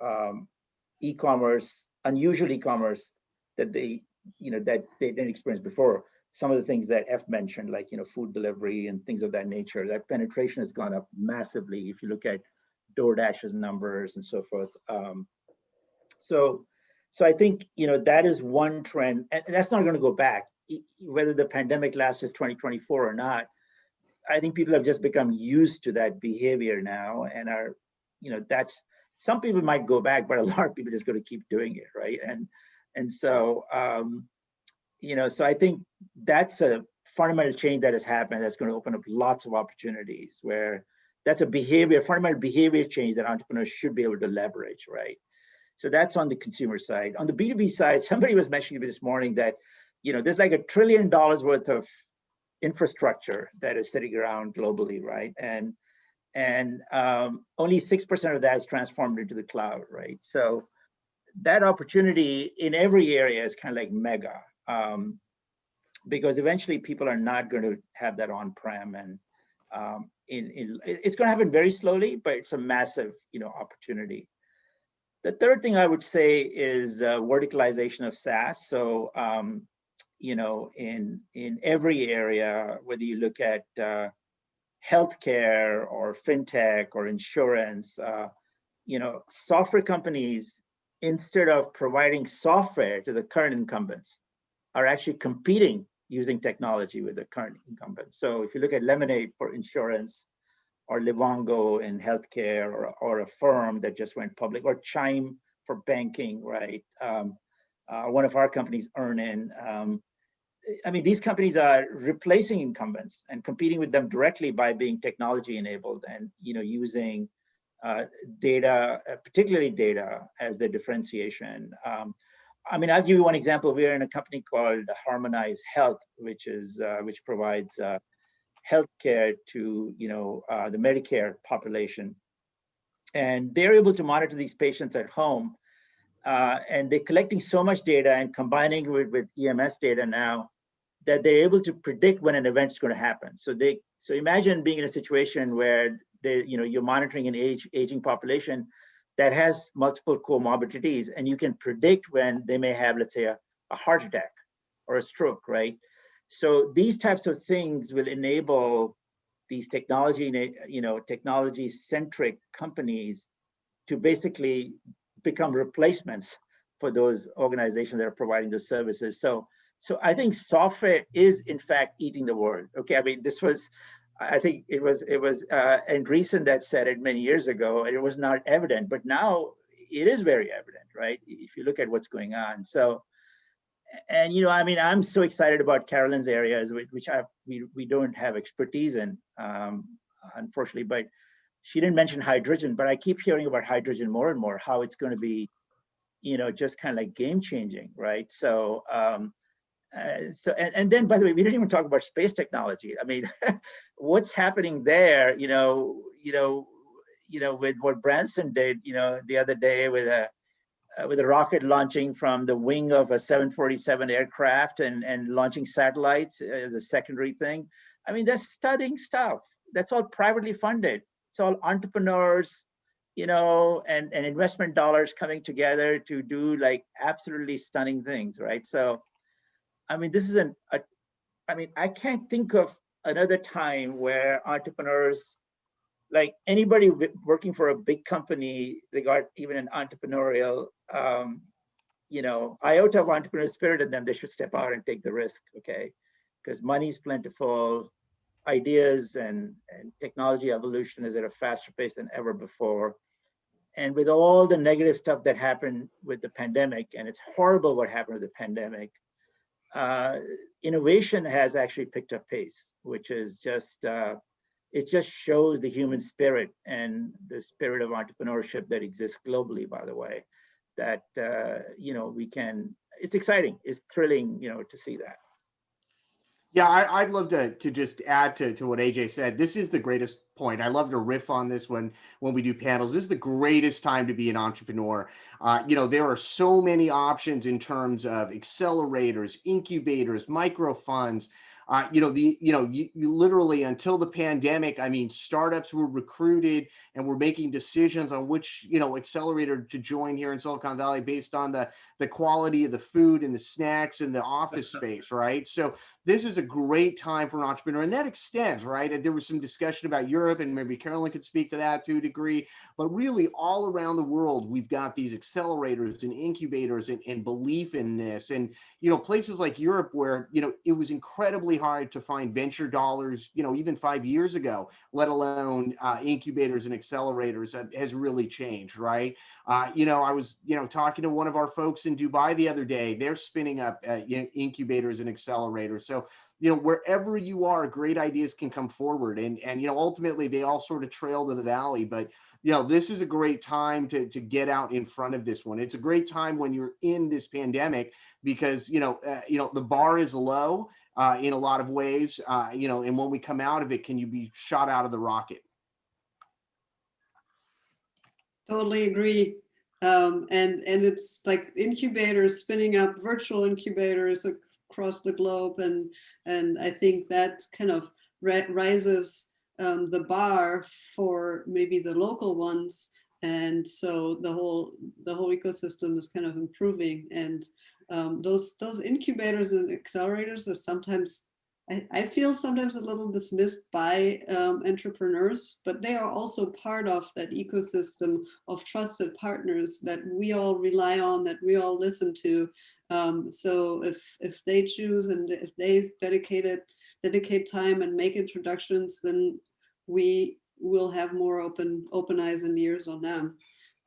e-commerce, unusual e-commerce that they didn't experience before. Some of the things that F mentioned, like, you know, food delivery and things of that nature, that penetration has gone up massively if you look at DoorDash's numbers and so forth. So I think, you know, that is one trend, and that's not going to go back, whether the pandemic lasts at 2024 or not. I think people have just become used to that behavior now, and are, you know, that's, some people might go back, but a lot of people just going to keep doing it, right? And so, you know, so I think that's a fundamental change that has happened that's going to open up lots of opportunities, where that's a fundamental behavior change that entrepreneurs should be able to leverage, right? So that's on the consumer side. On the B2B side, somebody was mentioning this morning that, you know, there's like $1 trillion worth of infrastructure that is sitting around globally, right? And only 6% of that is transformed into the cloud, right? So that opportunity in every area is kind of like mega, because eventually people are not going to have that on-prem, and it's going to happen very slowly, but it's a massive, opportunity. The third thing I would say is verticalization of SaaS. So, in every area, whether you look at healthcare or fintech or insurance, software companies, instead of providing software to the current incumbents, are actually competing using technology with the current incumbents. So if you look at Lemonade for insurance, or Livongo in healthcare, or a firm that just went public, or Chime for banking, right? One of our companies, Earnin. I mean, these companies are replacing incumbents and competing with them directly by being technology enabled and using data, particularly data, as their differentiation. I mean, I'll give you one example. We're in a company called Harmonize Health, which provides healthcare to the Medicare population, and they're able to monitor these patients at home, and they're collecting so much data and combining with EMS data now that they're able to predict when an event's going to happen. So imagine being in a situation where you're monitoring an aging population that has multiple comorbidities, and you can predict when they may have, let's say, a heart attack or a stroke, right? So these types of things will enable these technology-centric companies to basically become replacements for those organizations that are providing those services. So I think software is in fact eating the world. Okay, I mean, I think it was Andreessen that said it many years ago, and it was not evident, but now it is very evident, right? If you look at what's going on. So, and I mean, I'm so excited about Carolyn's areas, which we don't have expertise in, unfortunately. But she didn't mention hydrogen, but I keep hearing about hydrogen more and more, how it's going to be, just kind of like game changing, right? So, and then, by the way, we didn't even talk about space technology. I mean, what's happening there? With what Branson did, the other day with a rocket launching from the wing of a 747 aircraft and launching satellites as a secondary thing. I mean, that's stunning stuff. That's all privately funded. It's all entrepreneurs, and investment dollars coming together to do like absolutely stunning things, right? So, I mean, this is I can't think of another time where entrepreneurs, like anybody working for a big company, they got even an entrepreneurial, iota of entrepreneurial spirit in them. They should step out and take the risk, okay? Because money is plentiful, ideas and technology evolution is at a faster pace than ever before. And with all the negative stuff that happened with the pandemic, and it's horrible what happened with the pandemic, innovation has actually picked up pace, which is just, it just shows the human spirit and the spirit of entrepreneurship that exists globally, by the way, that, it's exciting, it's thrilling, to see that. Yeah, I'd love to just add to what AJ said. This is the greatest point. I love to riff on this when we do panels. This is the greatest time to be an entrepreneur. There are so many options in terms of accelerators, incubators, micro funds. You literally, until the pandemic, I mean, startups were recruited and were making decisions on which, accelerator to join here in Silicon Valley based on the quality of the food and the snacks and the office space, right? So this is a great time for an entrepreneur, and that extends, right? And there was some discussion about Europe, and maybe Carolyn could speak to that to a degree, but really all around the world, we've got these accelerators and incubators and belief in this. And, places like Europe where, it was incredibly hard to find venture dollars, even 5 years ago, let alone incubators and accelerators, has really changed, right? I was, talking to one of our folks in Dubai the other day. They're spinning up incubators and accelerators. So wherever you are, great ideas can come forward, and ultimately they all sort of trail to the valley. But this is a great time to get out in front of this one. It's a great time when you're in this pandemic, because the bar is low in a lot of ways, and when we come out of it, can you be shot out of the rocket? Totally agree. And it's like incubators spinning up, virtual incubators across the globe, and I think that kind of rises the bar for maybe the local ones, and so the whole ecosystem is kind of improving. And those incubators and accelerators are sometimes, I feel sometimes a little dismissed by entrepreneurs, but they are also part of that ecosystem of trusted partners that we all rely on, that we all listen to. So if they choose and if they dedicate time and make introductions, then we will have more open eyes and ears on them.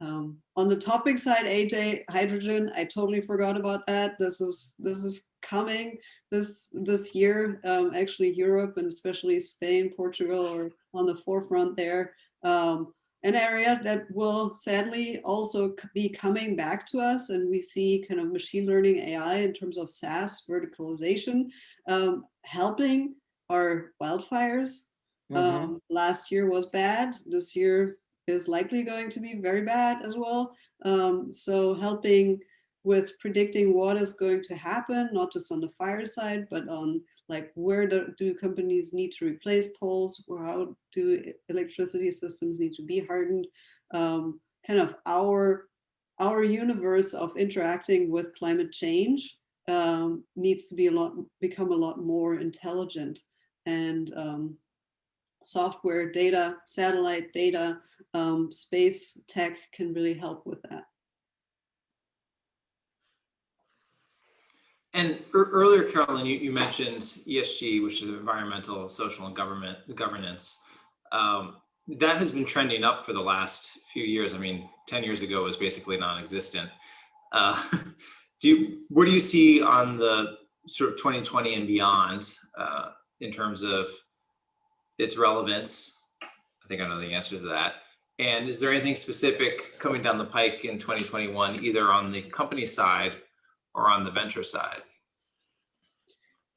On the topic side, AJ, hydrogen, I totally forgot about that. This is coming this year. Actually, Europe and especially Spain, Portugal are on the forefront there. An area that will sadly also be coming back to us, and we see kind of machine learning AI in terms of SaaS verticalization helping our wildfires. Last year was bad. This year is likely going to be very bad as well. So helping with predicting what is going to happen, not just on the fire side, but on like where do companies need to replace poles, or how do electricity systems need to be hardened. Kind of our universe of interacting with climate change needs to become a lot more intelligent, and software data, satellite data, space tech can really help with that. And earlier, Carolyn, you mentioned ESG, which is environmental, social, and governance. That has been trending up for the last few years. I mean, 10 years ago it was basically non-existent. What do you see on the sort of 2020 and beyond in terms of its relevance? I think I know the answer to that. And is there anything specific coming down the pike in 2021, either on the company side or on the venture side?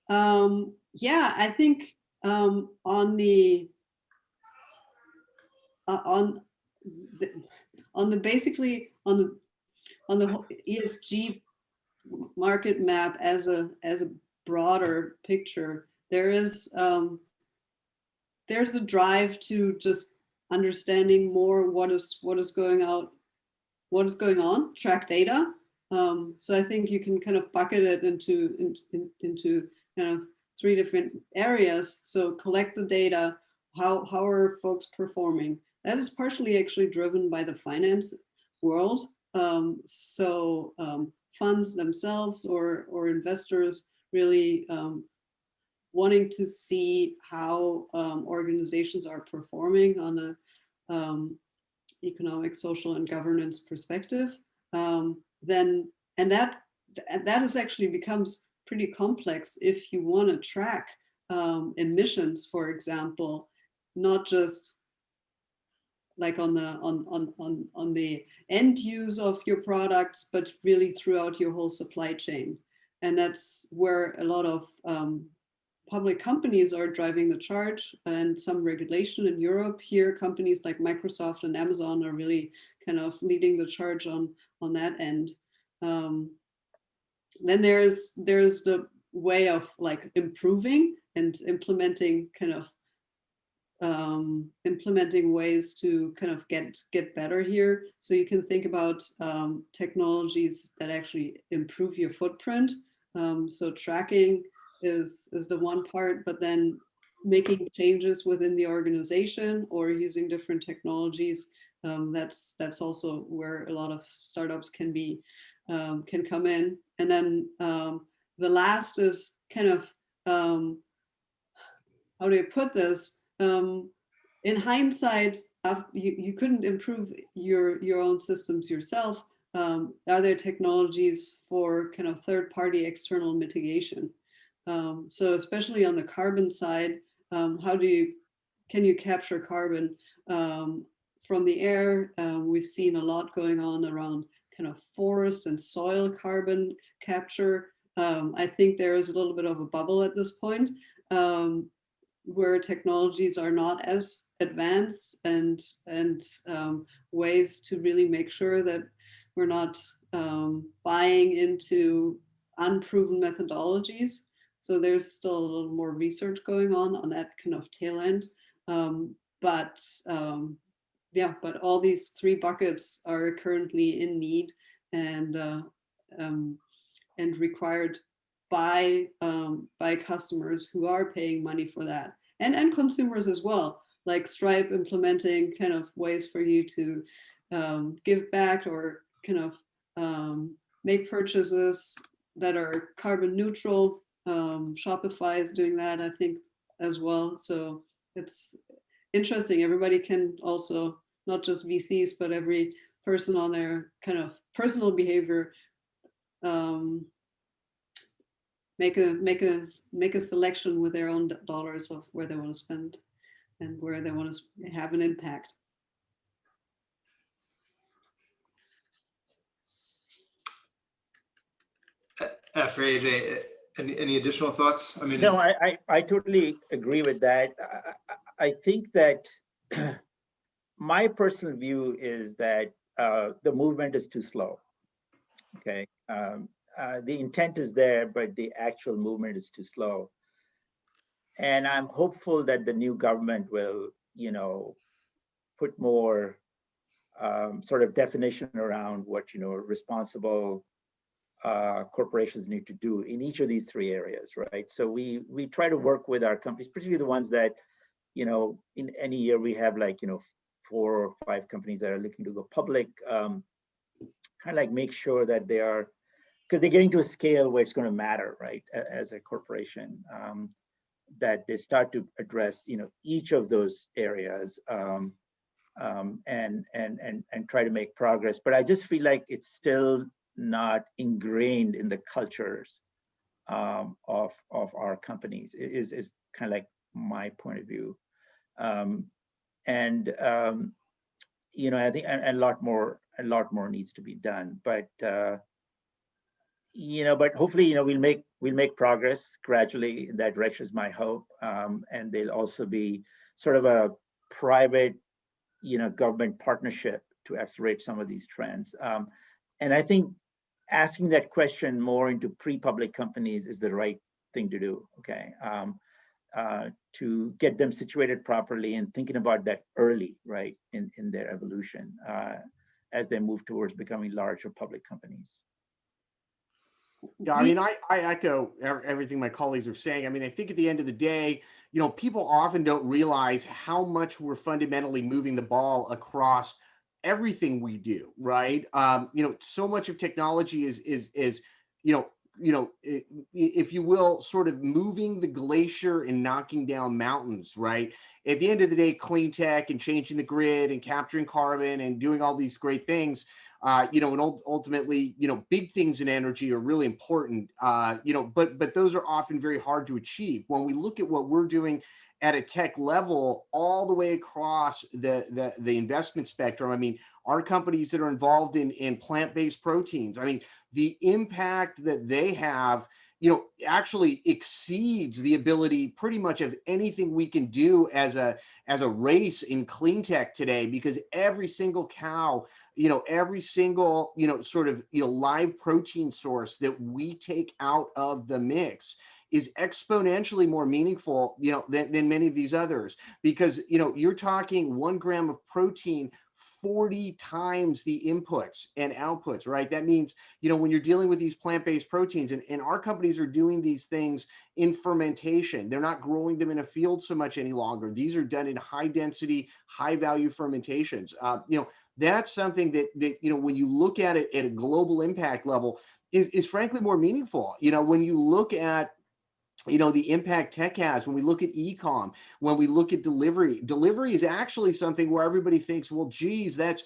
Yeah, I think on the ESG market map as a broader picture, there's a drive to just understanding more what is going on, track data. So I think you can kind of bucket it into kind of 3 different areas. So collect the data. How are folks performing? That is partially actually driven by the finance world. Funds themselves or investors really wanting to see how organizations are performing on a economic, social, and governance perspective. That is actually becomes pretty complex if you want to track emissions, for example, not just like on the end use of your products, but really throughout your whole supply chain. And that's where a lot of public companies are driving the charge, and some regulation in Europe. Here, companies like Microsoft and Amazon are really kind of leading the charge on that end. Then there's the way of like improving and implementing kind of implementing ways to kind of get better here. So you can think about technologies that actually improve your footprint. So tracking is the one part, but then making changes within the organization or using different technologies, that's also where a lot of startups can come in. And then the last is kind of how do I put this? In hindsight, you couldn't improve your own systems yourself. Are there technologies for kind of third-party external mitigation? So especially on the carbon side, can you capture carbon from the air? We've seen a lot going on around kind of forest and soil carbon capture. I think there is a little bit of a bubble at this point, where technologies are not as advanced, and ways to really make sure that we're not buying into unproven methodologies. So there's still a little more research going on that kind of tail end. But yeah, but all these three buckets are currently in need, and required by customers who are paying money for that, and consumers as well, like Stripe implementing kind of ways for you to give back, or kind of make purchases that are carbon neutral. Shopify is doing that, I think, as well. So it's interesting. Everybody can also, not just VCs, but every person on their kind of personal behavior, make a selection with their own dollars of where they want to spend and where they want to have an impact. AJ, any additional thoughts? I mean, No, I totally agree with that. I think that my personal view is that the movement is too slow. Okay, the intent is there, but the actual movement is too slow. And I'm hopeful that the new government will, put more sort of definition around what responsible corporations need to do in each of these three areas, right? So we try to work with our companies, particularly the ones that, in any year we have 4 or 5 companies that are looking to go public, kind of like make sure that they are, because they're getting to a scale where it's going to matter, right? As a corporation, that they start to address, each of those areas, and try to make progress. But I just feel like it's still not ingrained in the cultures of our companies. Is kind of like my point of view, and I think a lot more needs to be done. But but hopefully, we'll make progress gradually in that direction is my hope. And there'll also be sort of a private, government partnership to accelerate some of these trends. And I think asking that question more into pre-public companies is the right thing to do. Okay, to get them situated properly and thinking about that early, right, in their evolution as they move towards becoming larger public companies. Yeah, I mean, I echo everything my colleagues are saying. I mean, I think at the end of the day, people often don't realize how much we're fundamentally moving the ball across everything we do, right? So much of technology is if you will, sort of moving the glacier and knocking down mountains, right? At the end of the day, clean tech and changing the grid and capturing carbon and doing all these great things, and ultimately, big things in energy are really important, but those are often very hard to achieve. When we look at what we're doing at a tech level, all the way across the investment spectrum, I mean, our companies that are involved in plant-based proteins, I mean, the impact that they have, actually exceeds the ability pretty much of anything we can do as a race in clean tech today, because every single cow, every single, sort of, live protein source that we take out of the mix is exponentially more meaningful, than many of these others, because, you're talking 1 gram of protein 40 times the inputs and outputs, right? That means, when you're dealing with these plant-based proteins, and our companies are doing these things in fermentation, they're not growing them in a field so much any longer. These are done in high density, high value fermentations. That's something that, when you look at it at a global impact level, is frankly more meaningful. When you look at the impact tech has when we look at e-com, when we look at delivery. Delivery is actually something where everybody thinks, well, geez, that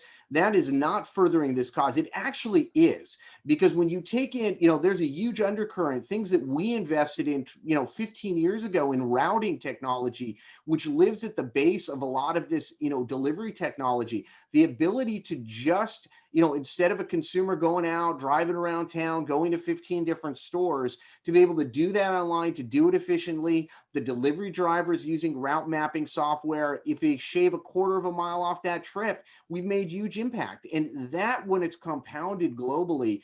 is not furthering this cause. It actually is, because when you take in, there's a huge undercurrent, things that we invested in, 15 years ago in routing technology, which lives at the base of a lot of this, delivery technology. The ability to just, instead of a consumer going out, driving around town, going to 15 different stores, to be able to do that online, to do it efficiently. The delivery drivers using route mapping software, if they shave a quarter of a mile off that trip, we've made huge impact. And that, when it's compounded globally,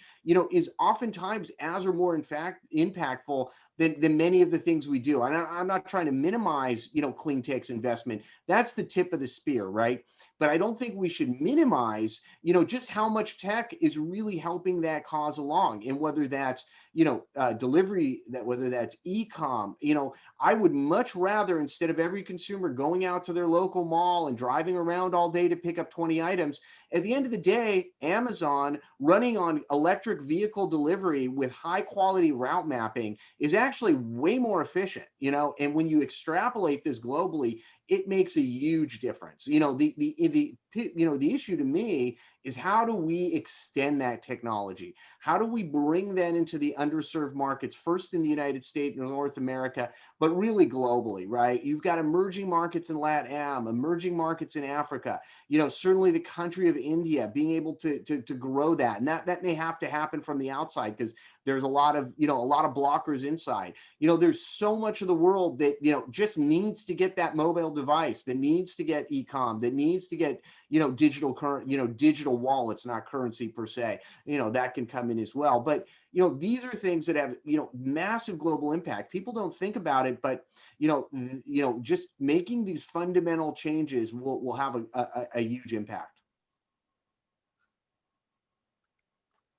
is oftentimes as or more in fact impactful than many of the things we do. And I'm not trying to minimize, clean tech's investment. That's the tip of the spear, right? But I don't think we should minimize, just how much tech is really helping that cause along. And whether that's, delivery, whether that's e-com, I would much rather, instead of every consumer going out to their local mall and driving around all day to pick up 20 items, at the end of the day, Amazon running on electric vehicle delivery with high quality route mapping is actually way more efficient, and when you extrapolate this globally, it makes a huge difference. The issue to me is, how do we extend that technology? How do we bring that into the underserved markets, first in the United States and North America, but really globally, right? You've got emerging markets in LATAM, emerging markets in Africa, certainly the country of India, being able to grow that. And that may have to happen from the outside, because there's a lot of blockers inside. There's so much of the world that, just needs to get that mobile device, that needs to get e-com, that needs to get, digital wallets, not currency per se, that can come in as well. But, these are things that have, massive global impact. People don't think about it, but, just making these fundamental changes will have a huge impact.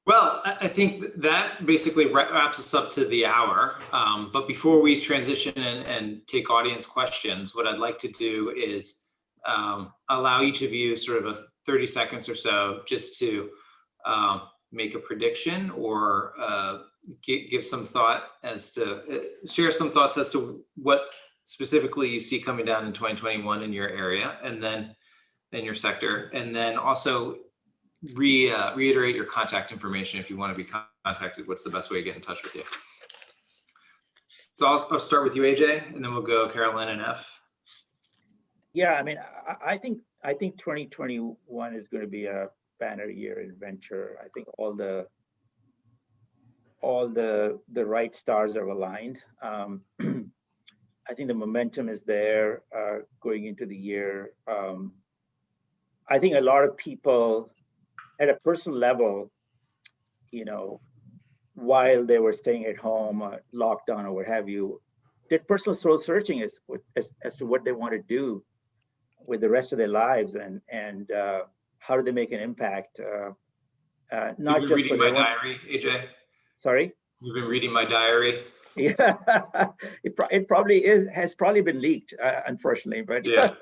Well, I think that basically wraps us up to the hour. But before we transition and take audience questions, what I'd like to do is allow each of you sort of a 30 seconds or so just to make a prediction, or give some thought as to, share some thoughts as to what specifically you see coming down in 2021 in your area, and then in your sector, and then also reiterate your contact information if you want to be contacted. What's the best way to get in touch with you? So I'll start with you, AJ, and then we'll go Carolyn and F. Yeah, I mean, I think 2021 is going to be a banner year in venture. I think all the right stars are aligned. I think the momentum is there going into the year. I think a lot of people, at a personal level, while they were staying at home, lockdown or what have you, did personal soul searching as to what they want to do with the rest of their lives, and how do they make an impact? Not just reading my diary, AJ. Sorry? You've been reading my diary. Yeah, it probably has been leaked, unfortunately, but yeah.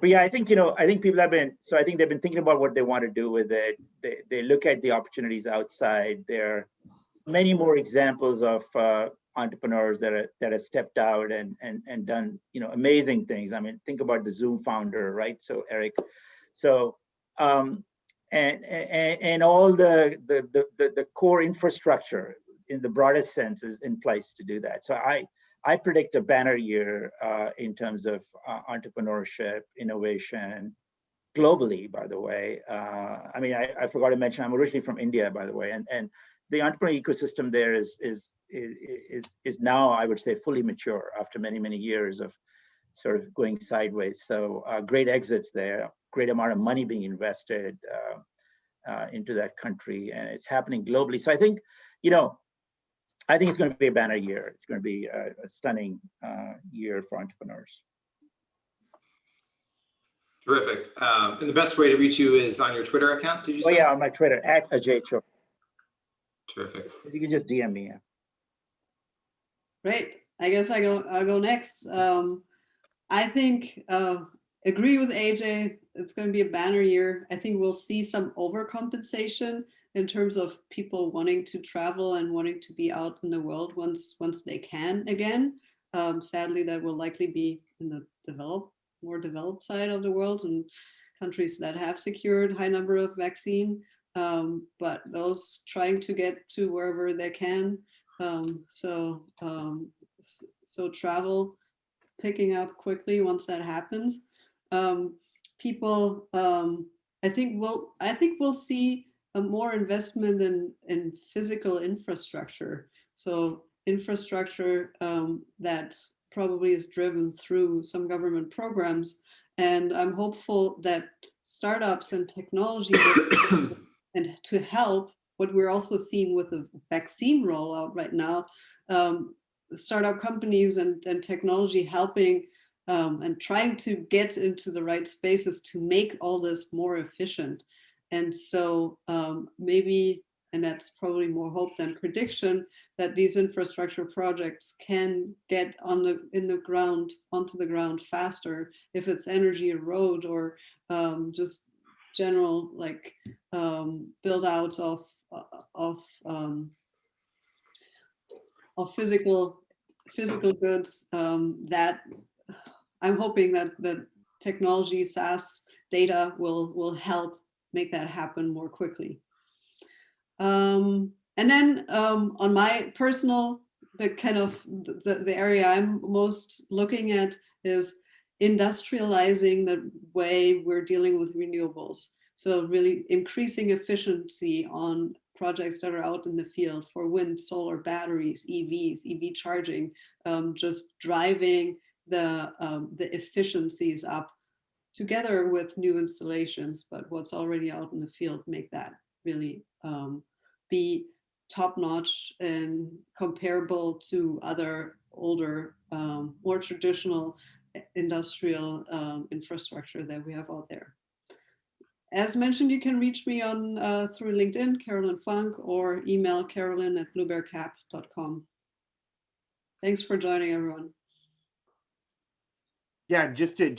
But yeah, I think people have been, so I think they've been thinking about what they want to do with it. They look at the opportunities outside. There are many more examples of entrepreneurs that have stepped out and done amazing things. I mean, think about the Zoom founder, right? So Eric, so and all the core infrastructure in the broadest sense is in place to do that. So I predict a banner year in terms of entrepreneurship, innovation, globally, by the way. I mean, I forgot to mention, I'm originally from India, by the way, and the entrepreneurial ecosystem there is now, I would say, fully mature after many, many years of sort of going sideways. So great exits there, great amount of money being invested into that country, and it's happening globally. So I think, I think it's going to be a banner year. It's going to be a stunning year for entrepreneurs. Terrific. And the best way to reach you is on your Twitter account, did you say? Oh yeah, on my Twitter, @AjayChopra. Terrific. You can just DM me. Great. I guess I'll go next. I think, agree with AJ. It's going to be a banner year. I think we'll see some overcompensation in terms of people wanting to travel and wanting to be out in the world once they can again. Sadly, that will likely be in the more developed side of the world, and countries that have secured high number of vaccine, but those trying to get to wherever they can. So travel picking up quickly once that happens. People, I think we'll see a more investment in physical infrastructure. So infrastructure that probably is driven through some government programs. And I'm hopeful that startups and technology and to help what we're also seeing with the vaccine rollout right now, startup companies and technology helping and trying to get into the right spaces to make all this more efficient. And so maybe, and that's probably more hope than prediction, that these infrastructure projects can get onto the ground faster, if it's energy a road or just general like build out of physical goods, that I'm hoping that the technology, SaaS data will help make that happen more quickly. And then on my personal, the kind of the area I'm most looking at is industrializing the way we're dealing with renewables. So really increasing efficiency on projects that are out in the field for wind, solar, batteries, EVs, EV charging, just driving the efficiencies up together with new installations, but what's already out in the field, make that really be top-notch and comparable to other older, more traditional industrial infrastructure that we have out there. As mentioned, you can reach me on through LinkedIn, Carolyn Funk, or email carolyn@bluebearcap.com. Thanks for joining, everyone. Yeah, just to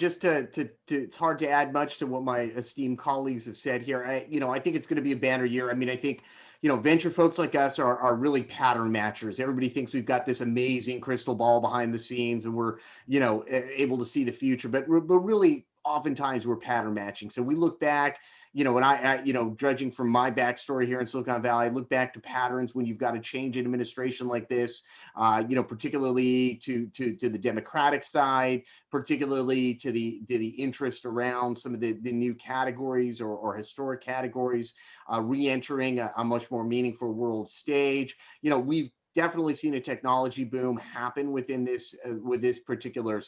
it's hard to add much to what my esteemed colleagues have said here. I think it's going to be a banner year. I mean, I think, venture folks like us are really pattern matchers. Everybody thinks we've got this amazing crystal ball behind the scenes and we're, able to see the future, but really oftentimes we're pattern matching. So we look back, and I judging from my backstory here in Silicon Valley, I look back to patterns when you've got a change in administration like this, particularly to the Democratic side, particularly to the interest around some of the new categories or historic categories, re-entering a much more meaningful world stage. We've definitely seen a technology boom happen within this with this particular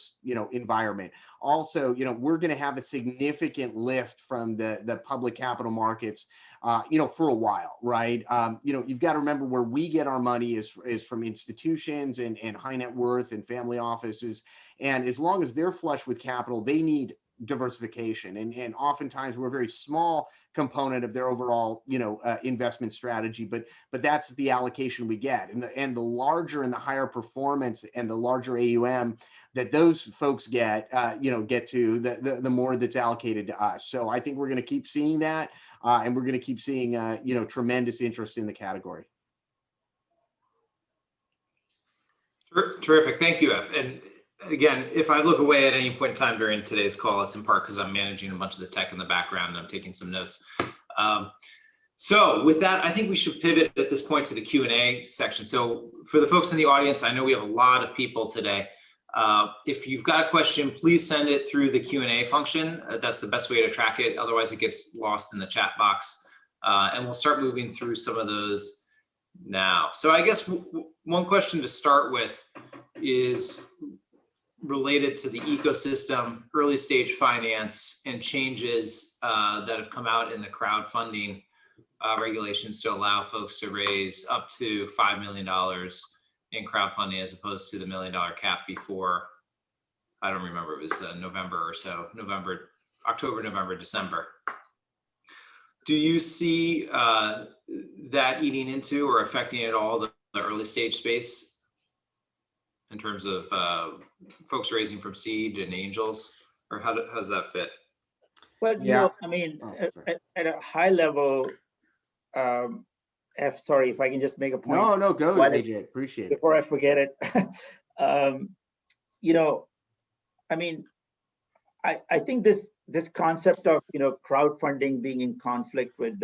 environment. Also, we're going to have a significant lift from the public capital markets, for a while, right? You've got to remember where we get our money is from institutions and high net worth and family offices, and as long as they're flush with capital, they need diversification, and oftentimes we're a very small component of their overall investment strategy, but that's the allocation we get, and the larger and the higher performance and the larger AUM that those folks get to, the more that's allocated to us. So I think we're going to keep seeing that, and we're going to keep seeing tremendous interest in the category. Terrific, thank you, F. And again, if I look away at any point in time during today's call, it's in part because I'm managing a bunch of the tech in the background and I'm taking some notes. So with that, I think we should pivot at this point to the Q&A section. So for the folks in the audience, I know we have a lot of people today. If you've got a question, please send it through the Q&A function. That's the best way to track it. Otherwise, it gets lost in the chat box. And we'll start moving through some of those now. So I guess one question to start with is related to the ecosystem, early stage finance, and changes that have come out in the crowdfunding regulations to allow folks to raise up to $5 million in crowdfunding as opposed to the $1 million cap before. I don't remember, it was November or so, October, November, December. Do you see that eating into or affecting at all the early stage space in terms of folks raising from seed and angels, or how does that fit? Well, Yeah. I mean, at a high level, Sorry, if I can just make a point. No, go, AJ. Appreciate it. Before I forget it. You know, I mean, I think this concept of, you know, crowdfunding being in conflict with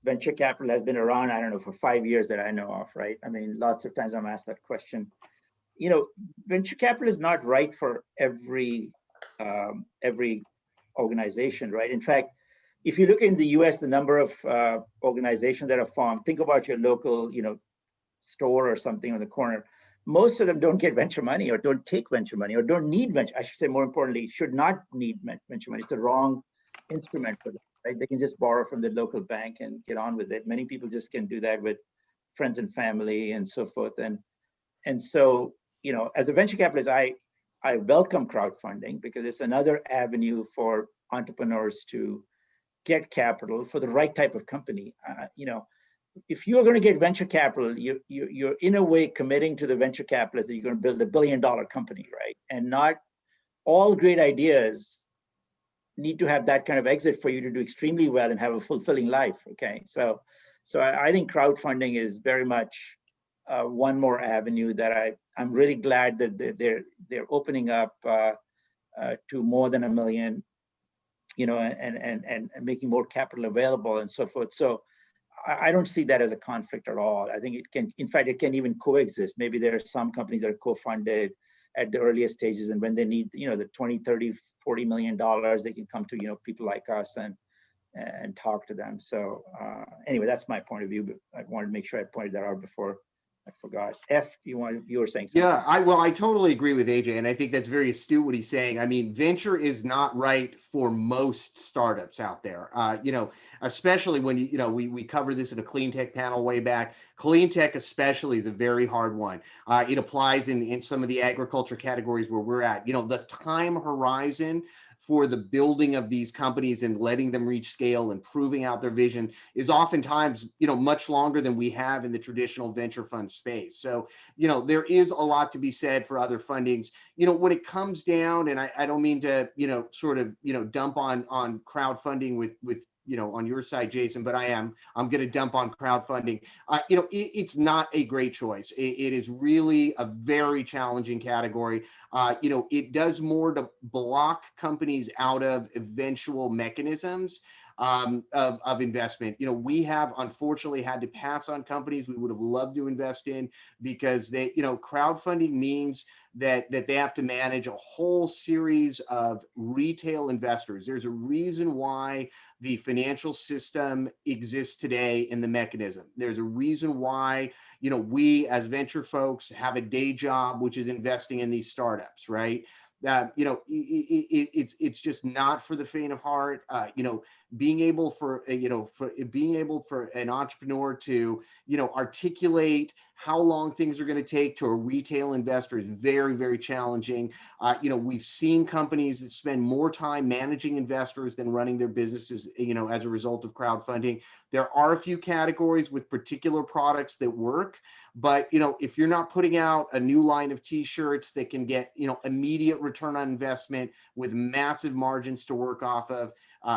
venture capital has been around, I don't know, for 5 years that I know of, right? I mean, lots of times I'm asked that question. You know, venture capital is not right for every organization, right? In fact, if you look in the US, the number of organizations that are formed, think about your local, you know, store or something on the corner. Most of them don't get venture money, or don't take venture money, or don't need venture. I should say, more importantly, should not need venture money. It's the wrong instrument for them, right? They can just borrow from the local bank and get on with it. Many people just can do that with friends and family and so forth. And so, you know, as a venture capitalist, I welcome crowdfunding because it's another avenue for entrepreneurs to get capital for the right type of company. You know, if you're going to get venture capital, you're in a way committing to the venture capitalist that you're going to build $1 billion company, right? And not all great ideas need to have that kind of exit for you to do extremely well and have a fulfilling life. Okay, so I think crowdfunding is very much one more avenue that I'm really glad that they're opening up to more than 1 million, you know, and making more capital available and so forth. So I don't see that as a conflict at all. I think it can, in fact, it can even coexist. Maybe there are some companies that are co-funded at the earliest stages, and when they need, you know, the 20, 30, 40 million dollars, they can come to, you know, people like us and talk to them. So anyway, that's my point of view, but I wanted to make sure I pointed that out before I forgot. You were saying something. Yeah, I totally agree with AJ, and I think that's very astute what he's saying. I mean, venture is not right for most startups out there. You know, especially when you know, we covered this in a clean tech panel way back. Clean tech especially is a very hard one. It applies in some of the agriculture categories where we're at. You know, the time horizon for the building of these companies and letting them reach scale and proving out their vision is oftentimes, you know, much longer than we have in the traditional venture fund space. So, you know, there is a lot to be said for other fundings. You know, when it comes down, and I don't mean to, you know, sort of, you know, dump on crowdfunding with you know, on your side, Jason, but I'm going to dump on crowdfunding. You know, it's not a great choice. It is really a very challenging category. You know, it does more to block companies out of eventual mechanisms of investment. You know, we have unfortunately had to pass on companies we would have loved to invest in because they, you know, crowdfunding means that they have to manage a whole series of retail investors. There's a reason why the financial system exists today in the mechanism. There's a reason why, you know, we as venture folks have a day job, which is investing in these startups, right? You know, it's just not for the faint of heart. You know, being able for an entrepreneur to, you know, articulate how long things are going to take to a retail investor is very, very challenging. You know, we've seen companies that spend more time managing investors than running their businesses, you know, as a result of crowdfunding. There are a few categories with particular products that work, but, you know, if you're not putting out a new line of t-shirts that can get, you know, immediate return on investment with massive margins to work off of,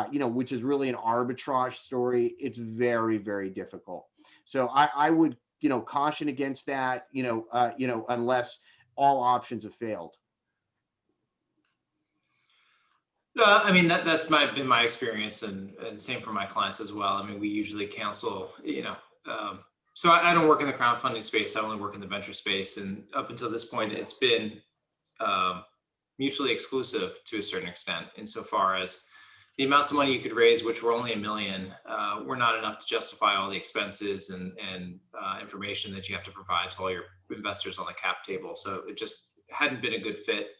you know, which is really an arbitrage story, it's very, very difficult. So I would, you know, caution against that, you know, unless all options have failed. I mean, that's been my experience, and same for my clients as well. I mean, we usually cancel, you know, so I don't work in the crowdfunding space. I only work in the venture space. And up until this point, it's been mutually exclusive to a certain extent, insofar as the amounts of money you could raise, which were only $1 million, were not enough to justify all the expenses and information that you have to provide to all your investors on the cap table. So it just hadn't been a good fit.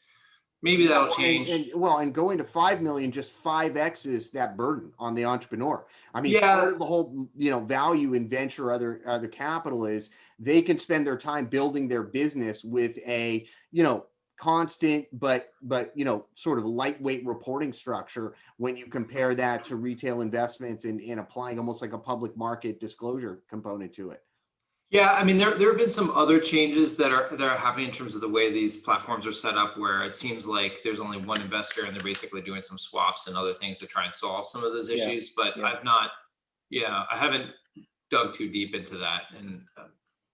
Maybe that'll change. And going to 5 million just 5x's that burden on the entrepreneur. I mean, part of the whole, you know, value in venture, other capital is they can spend their time building their business with a, you know, constant but you know, sort of lightweight reporting structure when you compare that to retail investments and applying almost like a public market disclosure component to it. Yeah, I mean, there have been some other changes that are happening in terms of the way these platforms are set up, where it seems like there's only one investor and they're basically doing some swaps and other things to try and solve some of those issues. But I've not Yeah, I haven't dug too deep into that, and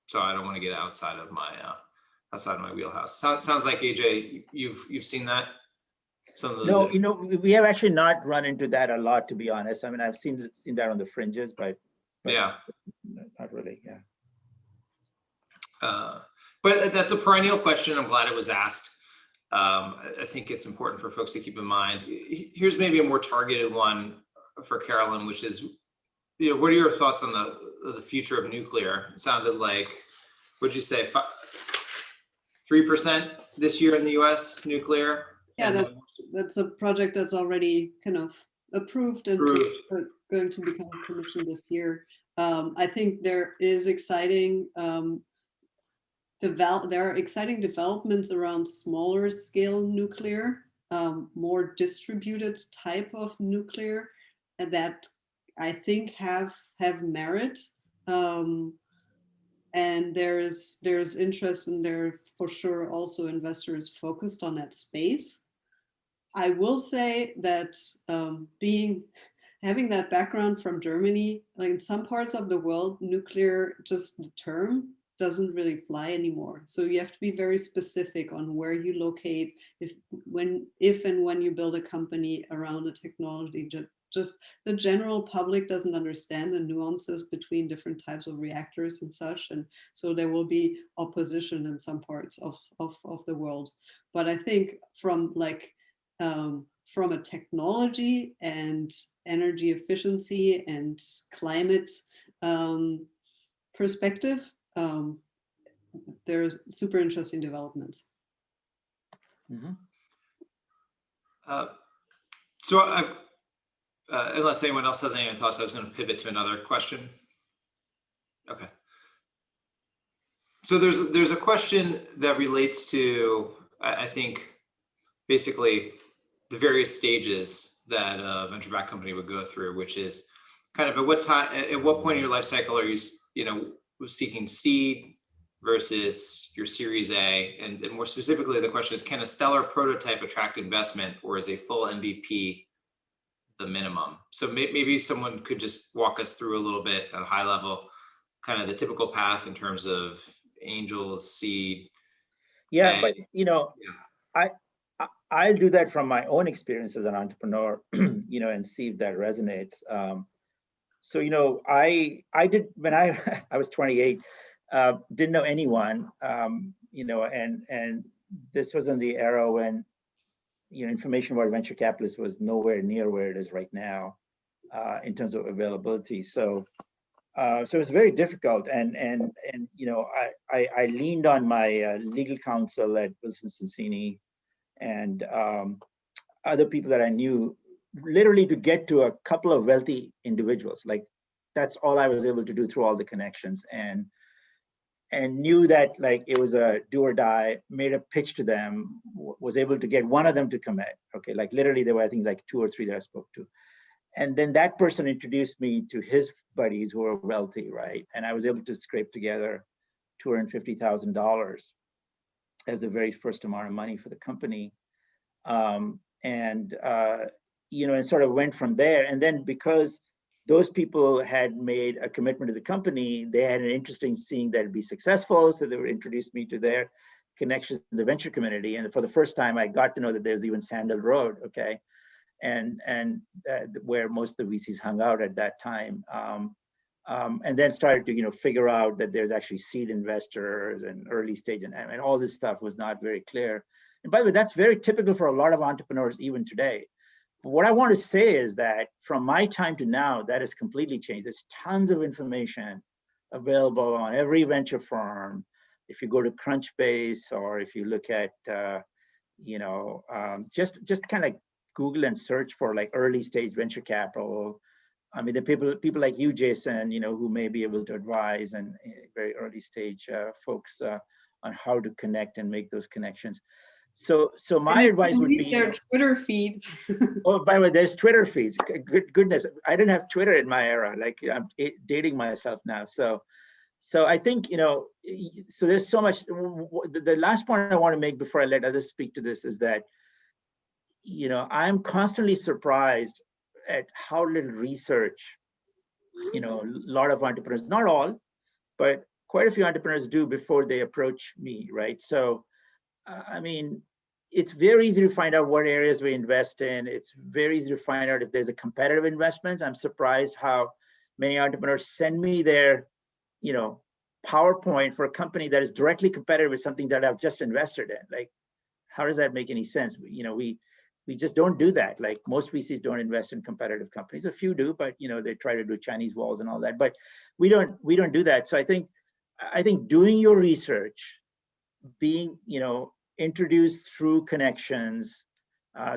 so I don't want to get outside of my wheelhouse. Sounds like AJ, you've seen that, some of those. No, we have actually not run into that a lot, to be honest. I mean, I've seen that on the fringes, but yeah, not really. Yeah. But that's a perennial question. I'm glad it was asked. I think it's important for folks to keep in mind. Here's maybe a more targeted one for Carolyn, which is, what are your thoughts on the future of nuclear? It sounded like, what'd you say, 3% this year in the U.S. nuclear? Yeah, that's a project that's already kind of approved and going to become commissioned this year. I think there is exciting. There are exciting developments around smaller scale nuclear, more distributed type of nuclear, and that I think have merit. And there's interest, and there are for sure also investors focused on that space. I will say that having that background from Germany, like in some parts of the world, nuclear, just the term doesn't really fly anymore. So you have to be very specific on where you locate, if and when you build a company around a technology. Just the general public doesn't understand the nuances between different types of reactors and such. And so there will be opposition in some parts of the world. But I think from a technology and energy efficiency and climate perspective, there's super interesting developments. Mm-hmm. So unless anyone else has any other thoughts, I was going to pivot to another question. Okay. So there's a question that relates to, I think, basically the various stages that a venture-backed company would go through, which is kind of at what point in your life cycle are you seeking seed versus your Series A, and more specifically, the question is, can a stellar prototype attract investment, or is a full MVP the minimum? So maybe someone could just walk us through a little bit at a high level, kind of the typical path in terms of angels, seed. Yeah, but I'll do that from my own experience as an entrepreneur, and see if that resonates. So, I did, when I was 28, didn't know anyone, and this was in the era when, information about venture capitalists was nowhere near where it is right now, in terms of availability. So it was very difficult, and I leaned on my legal counsel at Wilson Sonsini and other people that I knew, literally to get to a couple of wealthy individuals. Like, that's all I was able to do through all the connections, and knew that, like, it was a do or die. Made a pitch to them, was able to get one of them to commit. Okay, like literally there were, I think, like 2 or 3 that I spoke to. And then that person introduced me to his buddies who were wealthy, right? And I was able to scrape together $250,000 as the very first amount of money for the company. And sort of went from there. And then because those people had made a commitment to the company, they had an interest in seeing that it'd be successful. So they would introduce me to their connections in the venture community. And for the first time, I got to know that there's even Sandal Road, okay? And where most of the VCs hung out at that time. And then started to, figure out that there's actually seed investors and early stage, and all this stuff was not very clear. And by the way, that's very typical for a lot of entrepreneurs even today. But what I want to say is that from my time to now, that has completely changed. There's tons of information available on every venture firm. If you go to Crunchbase, or if you look at, just kind of Google and search for like early stage venture capital. I mean, the people like you, Jason, who may be able to advise and very early stage folks on how to connect and make those connections. So my advice would be their Twitter feed. Oh, by the way, there's Twitter feeds. Goodness, I didn't have Twitter in my era. Like, I'm dating myself now. So I think, so there's so much. The last point I want to make before I let others speak to this is that, I'm constantly surprised at how little research a lot of entrepreneurs, not all, but quite a few entrepreneurs do before they approach me, right? So, I mean, it's very easy to find out what areas we invest in. It's very easy to find out if there's a competitive investments. I'm surprised how many entrepreneurs send me their, PowerPoint for a company that is directly competitive with something that I've just invested in. Like, how does that make any sense? We just don't do that. Like most VCs don't invest in competitive companies. A few do, but they try to do Chinese walls and all that. But we don't do that. So I think doing your research, being introduced through connections,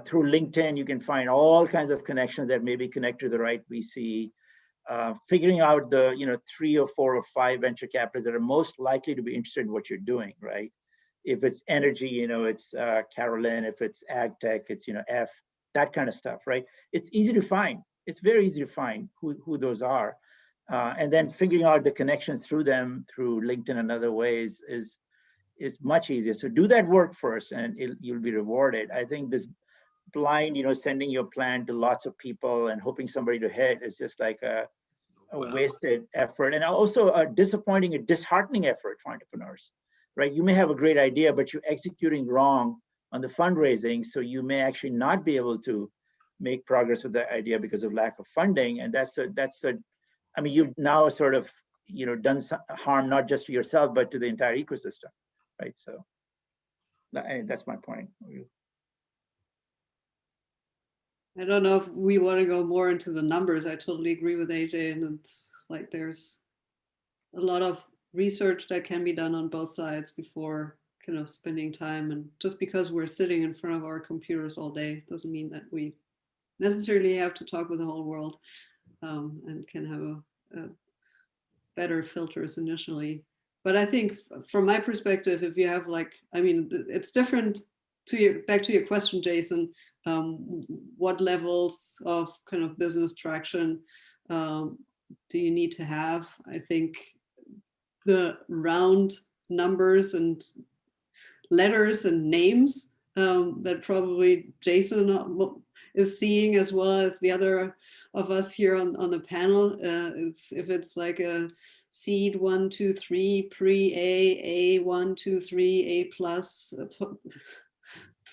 through LinkedIn, you can find all kinds of connections that maybe connect to the right VC. Figuring out the 3 or 4 or 5 venture capitalists that are most likely to be interested in what you're doing, right? If it's energy, it's Carolyn. If it's ag tech, it's F, that kind of stuff, right? It's easy to find. It's very easy to find who those are, and then figuring out the connections through them, through LinkedIn and other ways, is much easier. So do that work first, and you'll be rewarded. I think this blind, sending your plan to lots of people and hoping somebody to hit is just like a wasted effort, and also a disappointing, a disheartening effort for entrepreneurs, right? You may have a great idea, but you're executing wrong on the fundraising, so you may actually not be able to make progress with that idea because of lack of funding, and I mean, you've now sort of done some harm not just to yourself but to the entire ecosystem, right? So that's my point. I don't know if we want to go more into the numbers. I totally agree with AJ, and it's like there's a lot of research that can be done on both sides before kind of spending time. And just because we're sitting in front of our computers all day doesn't mean that we necessarily have to talk with the whole world, and can have a better filters initially. But I think from my perspective, if you have it's different back to your question, Jason, what levels of kind of business traction do you need to have? I think the round numbers and letters and names that probably Jason is seeing, as well as the other of us here on the panel, if it's like a seed 1, 2, 3, pre-A, A1, 2, 3, A plus,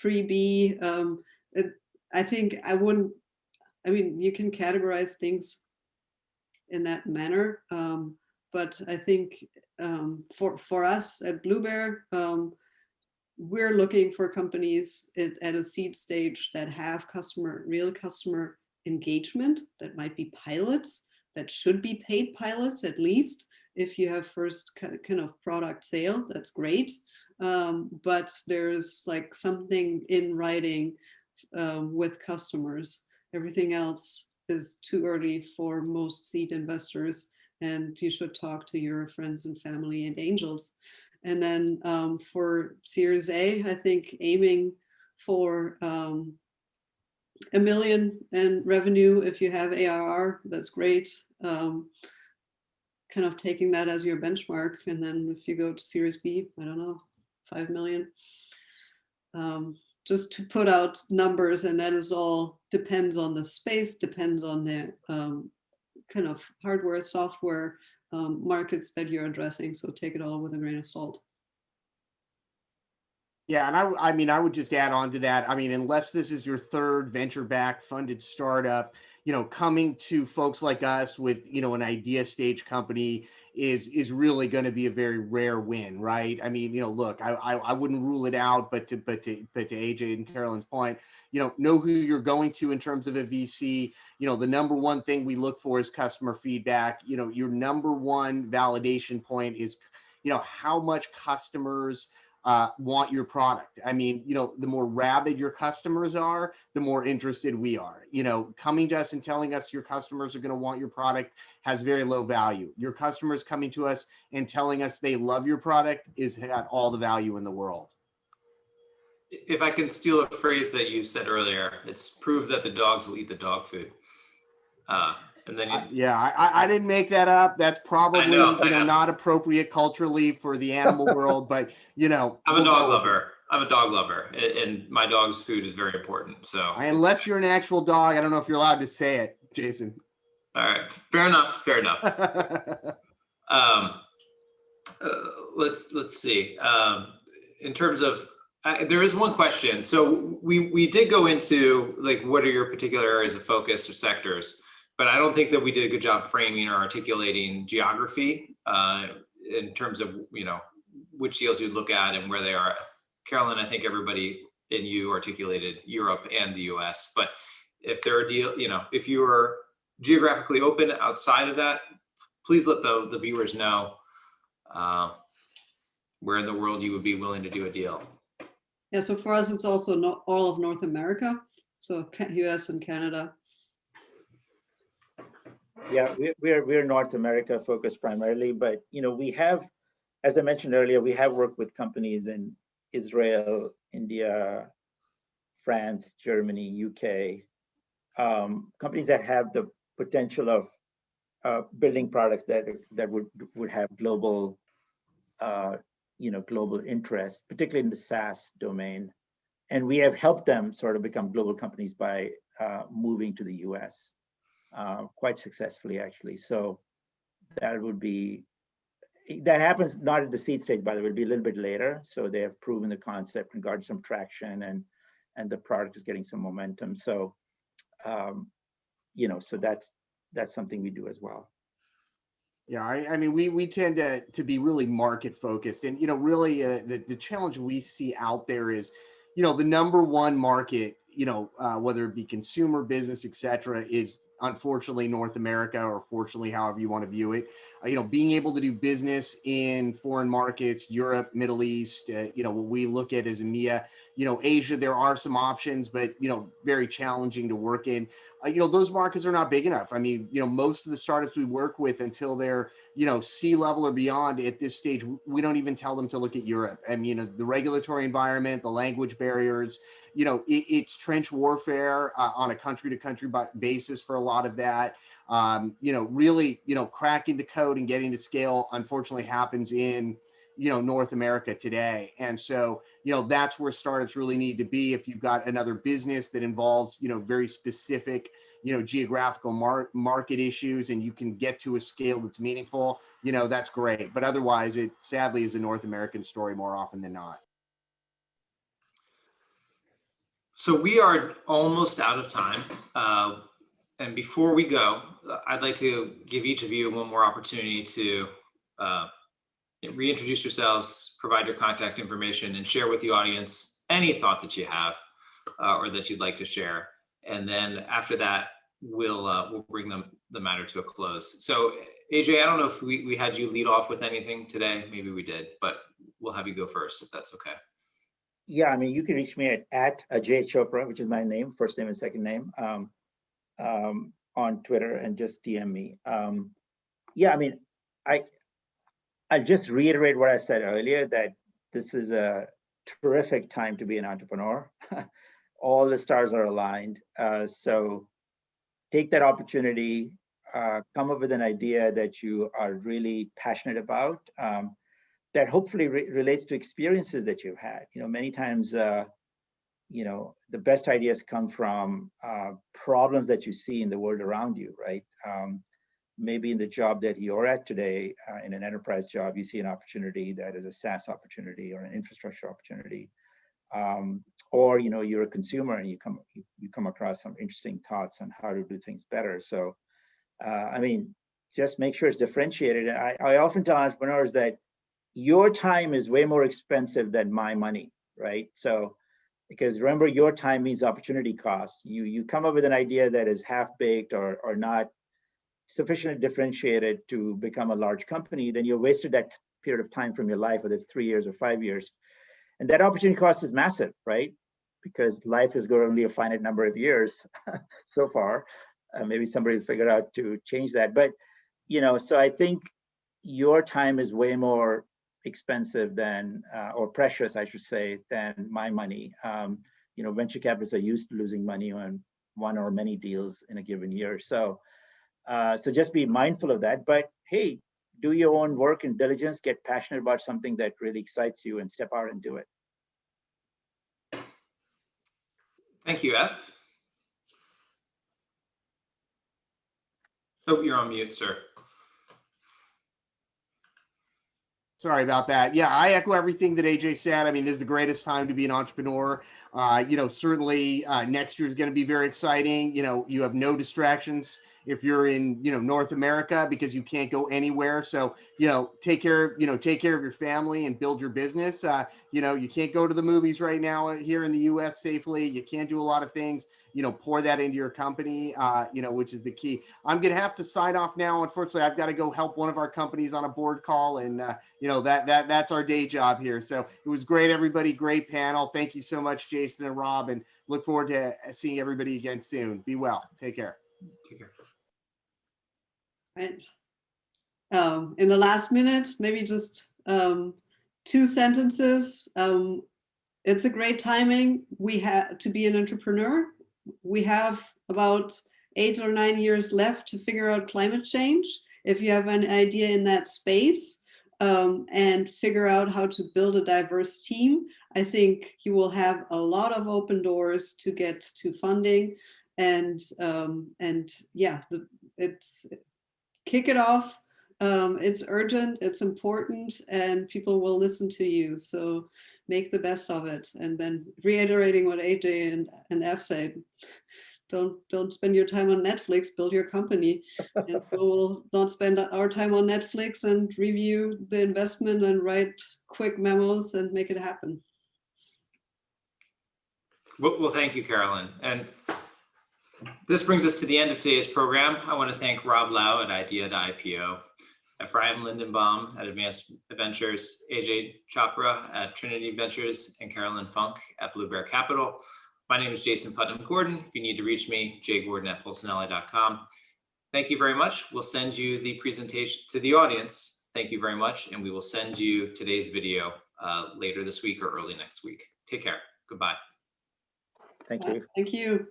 pre-B. I think you can categorize things in that manner. But I think for us at Blue Bear, we're looking for companies at a seed stage that have real customer engagement, that might be pilots, that should be paid pilots at least. If you have first kind of product sale, that's great. But there's like something in writing with customers. Everything else is too early for most seed investors, and you should talk to your friends and family and angels. And then for Series A, I think aiming for $1 million in revenue. If you have ARR, that's great. Kind of taking that as your benchmark. And then if you go to Series B, I don't know, 5 million. Just to put out numbers, and that is all depends on the space, depends on the kind of hardware, software markets that you're addressing. So take it all with a grain of salt. Yeah, and I would just add on to that. I mean, unless this is your third venture-backed funded startup, coming to folks like us with, an idea stage company is really going to be a very rare win, right? I mean, look, I wouldn't rule it out, but to AJ and Carolyn's point, know who you're going to in terms of a VC. The number one thing we look for is customer feedback. Your number one validation point is, how much customers want your product. I mean, the more rabid your customers are, the more interested we are. Coming to us and telling us your customers are going to want your product has very low value. Your customers coming to us and telling us they love your product has got all the value in the world. If I can steal a phrase that you said earlier, it's prove that the dogs will eat the dog food. And then I didn't make that up. That's probably I know. not appropriate culturally for the animal world, but I'm a dog lover. I'm a dog lover, and my dog's food is very important. So unless you're an actual dog, I don't know if you're allowed to say it, Jason. All right, fair enough, fair enough. Um, let's see. In terms of, there is one question. So we did go into like, what are your particular areas of focus or sectors? But I don't think that we did a good job framing or articulating geography in terms of, you know, which deals you'd look at and where they are. Carolyn, I think everybody in you articulated Europe and the US, but if there are you know, if you are geographically open outside of that, please let the viewers know where in the world you would be willing to do a deal. Yeah, so for us, it's also not all of North America, so US and Canada. Yeah, we're North America focused primarily, but you know, we have, as I mentioned earlier, we have worked with companies in Israel, India, France, Germany, UK, companies that have the potential of building products that would have global, you know, global interest, particularly in the SaaS domain. And we have helped them sort of become global companies by moving to the US quite successfully, actually. So that would be, that happens not at the seed stage, by the way, it'll be a little bit later. So they have proven the concept and gotten some traction, and the product is getting some momentum. So, you know, so that's something we do as well. Yeah, I mean, we tend to be really market focused, and you know, really the challenge we see out there is, you know, the number one market, you know, whether it be consumer, business, etc., is unfortunately North America, or fortunately, however you want to view it. You know, being able to do business in foreign markets, Europe, Middle East, you know, what we look at as EMEA, you know, Asia, there are some options, but you know, very challenging to work in. You know, those markets are not big enough. I mean, you know, most of the startups we work with, until they're, you know, C-level or beyond at this stage, we don't even tell them to look at Europe. I mean, you know, the regulatory environment, the language barriers, you know, it's trench warfare on a country to country basis for a lot of that. You know, really, you know, cracking the code and getting to scale, unfortunately, happens in, you know, North America today. And so, you know, that's where startups really need to be. If you've got another business that involves, you know, very specific, you know, geographical market issues, and you can get to a scale that's meaningful, you know, that's great. But otherwise, it sadly is a North American story more often than not. So we are almost out of time. And before we go, I'd like to give each of you one more opportunity to reintroduce yourselves, provide your contact information, and share with the audience any thought that you have or that you'd like to share. And then after that, we'll bring the matter to a close. So AJ, I don't know if we had you lead off with anything today. Maybe we did, but we'll have you go first if that's okay. Yeah, I mean, you can reach me at Ajay Chopra, which is my name, first name and second name, on Twitter, and just DM me. Yeah, I mean, I'll just reiterate what I said earlier, that this is a terrific time to be an entrepreneur. All the stars are aligned. So take that opportunity, come up with an idea that you are really passionate about, that hopefully relates to experiences that you've had. You know, many times, you know, the best ideas come from problems that you see in the world around you, right? Maybe in the job that you're at today, in an enterprise job, you see an opportunity that is a SaaS opportunity or an infrastructure opportunity. Or, you know, you're a consumer and you come across some interesting thoughts on how to do things better. So, I mean, just make sure it's differentiated. I often tell entrepreneurs that your time is way more expensive than my money, right? So, because remember, your time means opportunity cost. You come up with an idea that is half-baked or not sufficiently differentiated to become a large company, then you've wasted that period of time from your life, whether it's 3 years or 5 years. And that opportunity cost is massive, right? Because life is only a finite number of years so far. Maybe somebody will figure out to change that. But, you know, so I think your time is way more expensive than, or precious, I should say, than my money. You know, venture capitalists are used to losing money on one or many deals in a given year. So, so just be mindful of that. But hey, do your own work and diligence, get passionate about something that really excites you, and step out and do it. Thank you, F. Oh, you're on mute, sir. Sorry about that. Yeah, I echo everything that AJ said. I mean, this is the greatest time to be an entrepreneur. Certainly next year is going to be very exciting. You have no distractions if you're in, North America, because you can't go anywhere. So, take care of your family and build your business. You can't go to the movies right now here in the US safely. You can't do a lot of things. Pour that into your company, which is the key. I'm going to have to sign off now. Unfortunately, I've got to go help one of our companies on a board call, and that's our day job here. So it was great, everybody. Great panel. Thank you so much, Jason and Rob, and look forward to seeing everybody again soon. Be well. Take care. Take care. Right. In the last minute, maybe just 2 sentences. It's a great timing. We have to be an entrepreneur. We have about 8 or 9 years left to figure out climate change. If you have an idea in that space, and figure out how to build a diverse team, I think you will have a lot of open doors to get to funding, and yeah, it's kick it off. It's urgent, it's important, and people will listen to you. So make the best of it. And then reiterating what AJ and F said, don't spend your time on Netflix, build your company. And we'll not spend our time on Netflix and review the investment and write quick memos and make it happen. Well, thank you, Carolyn. And this brings us to the end of today's program. I want to thank Rob Lau at Idea to IPO, Ephraim Lindenbaum at Advanced Ventures, AJ Chopra at Trinity Ventures, and Carolyn Funk at Blue Bear Capital. My name is Jason Putnam-Gordon. If you need to reach me, jgordon@pulsanelli.com. Thank you very much. We'll send you the presentation to the audience. Thank you very much. And we will send you today's video later this week or early next week. Take care. Goodbye. Thank you. Thank you.